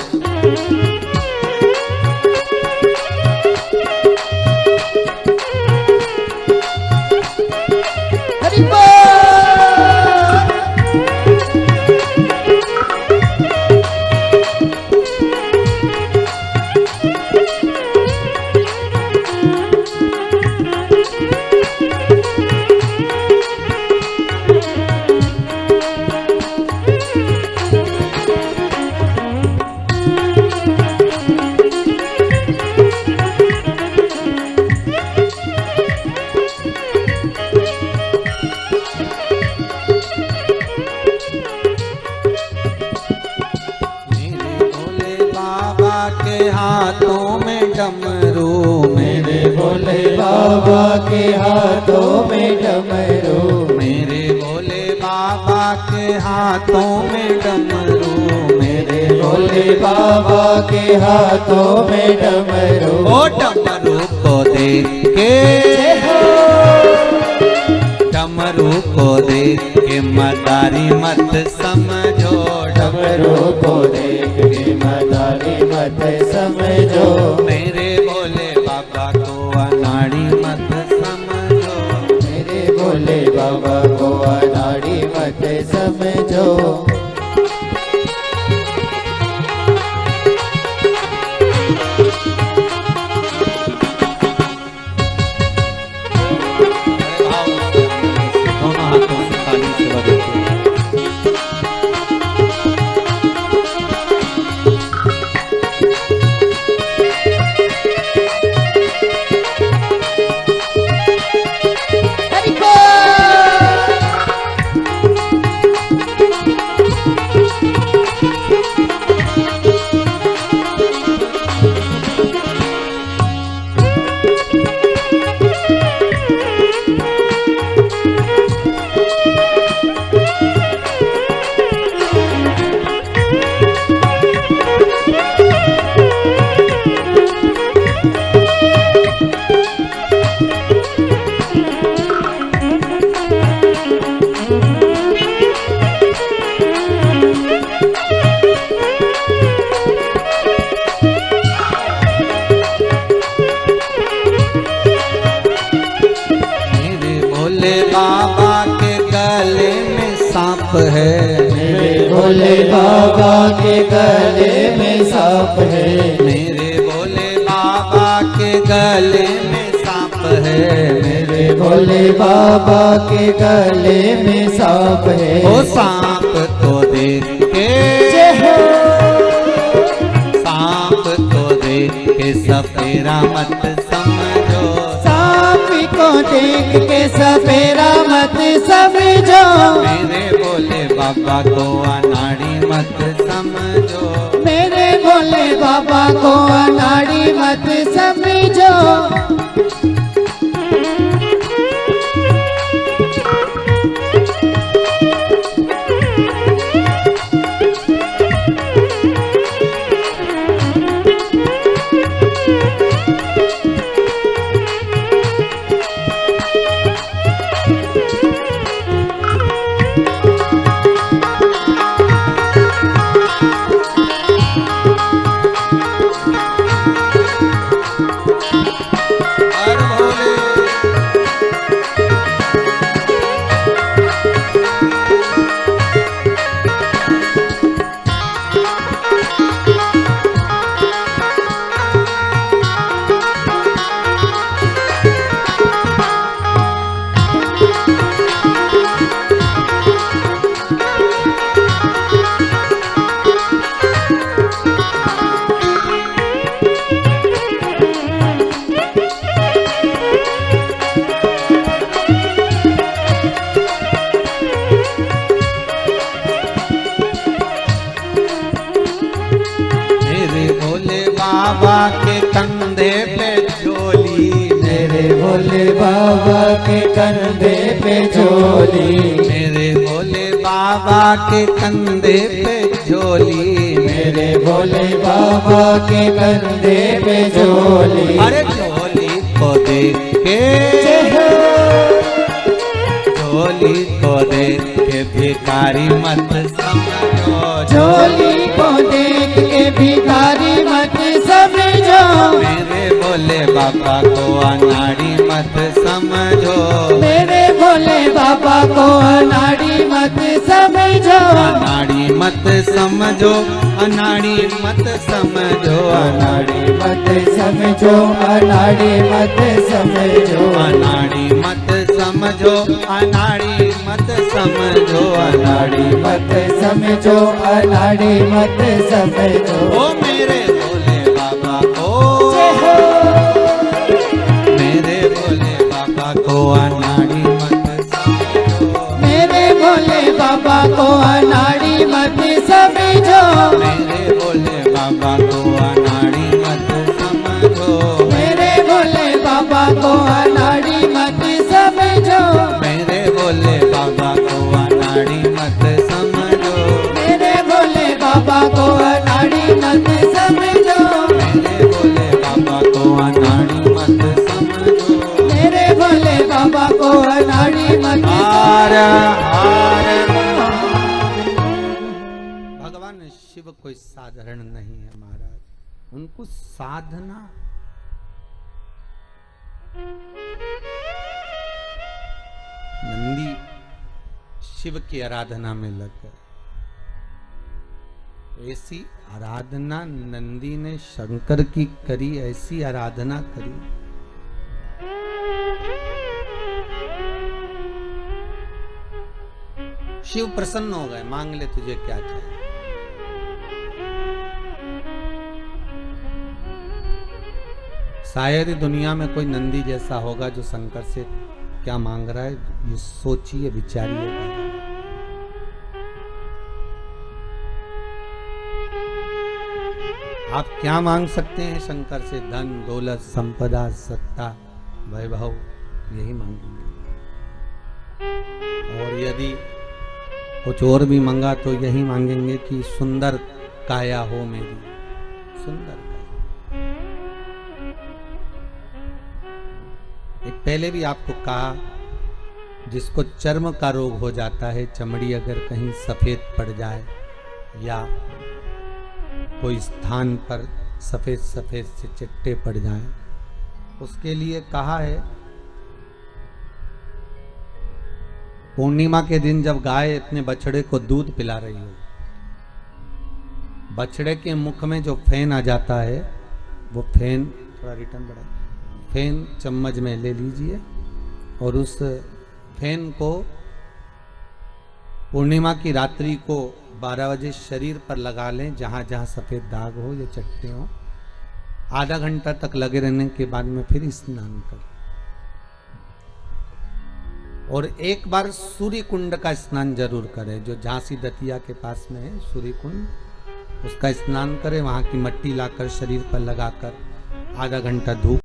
A: हाथों में डमरू, मेरे भोले बाबा के हाथों में डमरू, मेरे भोले बाबा के हाथों में डमरू, मेरे भोले बाबा के हाथों में डमरू। ओ डमरू को देख के, डमरू को देख के मदारी मत समझो, डमरू को देख के मदारी मत समझो, मेरे भोले बाबा को अनाड़ी मत समझो, मेरे भोले बाबा को अनाड़ी मत समझो। दोनों हाथों से ताली से बजाते है, मेरे भोले बाबा के गले में सांप है, मेरे भोले बाबा के गले में सांप है, मेरे
B: भोले बाबा के गले में सांप है।
A: ओ सांप को देख के, सांप को देख के सपेरा मत समझो,
B: सांप को देख के सपेरा मत समझो,
A: मेरे भोले बाबा को अनाड़ी मत समझो,
B: मेरे भोले बाबा को अनाड़ी मत समझो।
A: बाबा के कंधे पे झोली,
B: मेरे भोले बाबा के कंधे पे झोली,
A: मेरे भोले बाबा के कंधे पे झोली,
B: मेरे भोले बाबा के कंधे पे झोली।
A: अरे झोली को देख के, झोली को देख के भिखारी मत समझो,
B: झोली को देख के भिखारी मत समझो,
A: मेरे भोले बाबा को अनाड़ी मत समझो,
B: मेरे भोले बाबा को अनाड़ी मत समझो,
A: अनाड़ी मत समझो, अनाड़ी मत समझो,
B: अनाड़ी मत समझो, अनाड़ी मत समझो,
A: अनाड़ी मत समझो, अनाड़ी मत समझो,
B: अनाड़ी मत समझो, अनाड़ी मत समझो।
A: ओ मेरे भोले बाबा को, मेरे भोले बाबा को अनाड़ी मत समझो,
B: मेरे भोले बाबा को अनाड़ी मत समझो,
A: मेरे भोले बाबा को अनाड़ी मत समझो,
B: मेरे भोले बाबा को अनाड़ी मत समझो,
A: मेरे भोले बाबा को अनाड़ी मत समझो,
B: मेरे भोले बाबा को अनाड़ी मत समझो,
A: मेरे भोले बाबा को अनाड़ी मत समझो,
B: मेरे भोले बाबा को अनाड़ी मत
A: भगवान शिव कोई साधारण नहीं है महाराज, उनको साधना नंदी शिव की आराधना में लग गए। ऐसी आराधना नंदी ने शंकर की करी, ऐसी आराधना करी, शिव प्रसन्न हो गए, मांग ले तुझे क्या चाहिए। शायद ही दुनिया में कोई नंदी जैसा होगा जो शंकर से क्या मांग रहा है, ये सोचिए, विचारिए। आप क्या मांग सकते हैं शंकर से? धन, दौलत, संपदा, सत्ता, वैभव, यही मांगेंगे। और यदि कुछ और भी मांगा तो यही मांगेंगे कि सुंदर काया हो मेरी, सुंदर काया। एक पहले भी आपको कहा, जिसको चर्म का रोग हो जाता है, चमड़ी अगर कहीं सफेद पड़ जाए या कोई स्थान पर सफेद सफेद से चिट्टे पड़ जाएं, उसके लिए कहा है पूर्णिमा के दिन जब गाय अपने बछड़े को दूध पिला रही हो, बछड़े के मुख में जो फेन आ जाता है, वो फेन थोड़ा रिटर्न बढ़ाए, फेन चम्मच में ले लीजिए और उस फैन को पूर्णिमा की रात्रि को 12 बजे शरीर पर लगा लें, जहां जहां सफेद दाग हो या चट्टे हो। आधा घंटा तक लगे रहने के बाद में फिर स्नान करें। और एक बार सूर्य कुंड का स्नान जरूर करें, जो झांसी दतिया के पास में है सूर्य कुंड, उसका स्नान करें। वहां की मट्टी लाकर शरीर पर लगाकर आधा घंटा धूप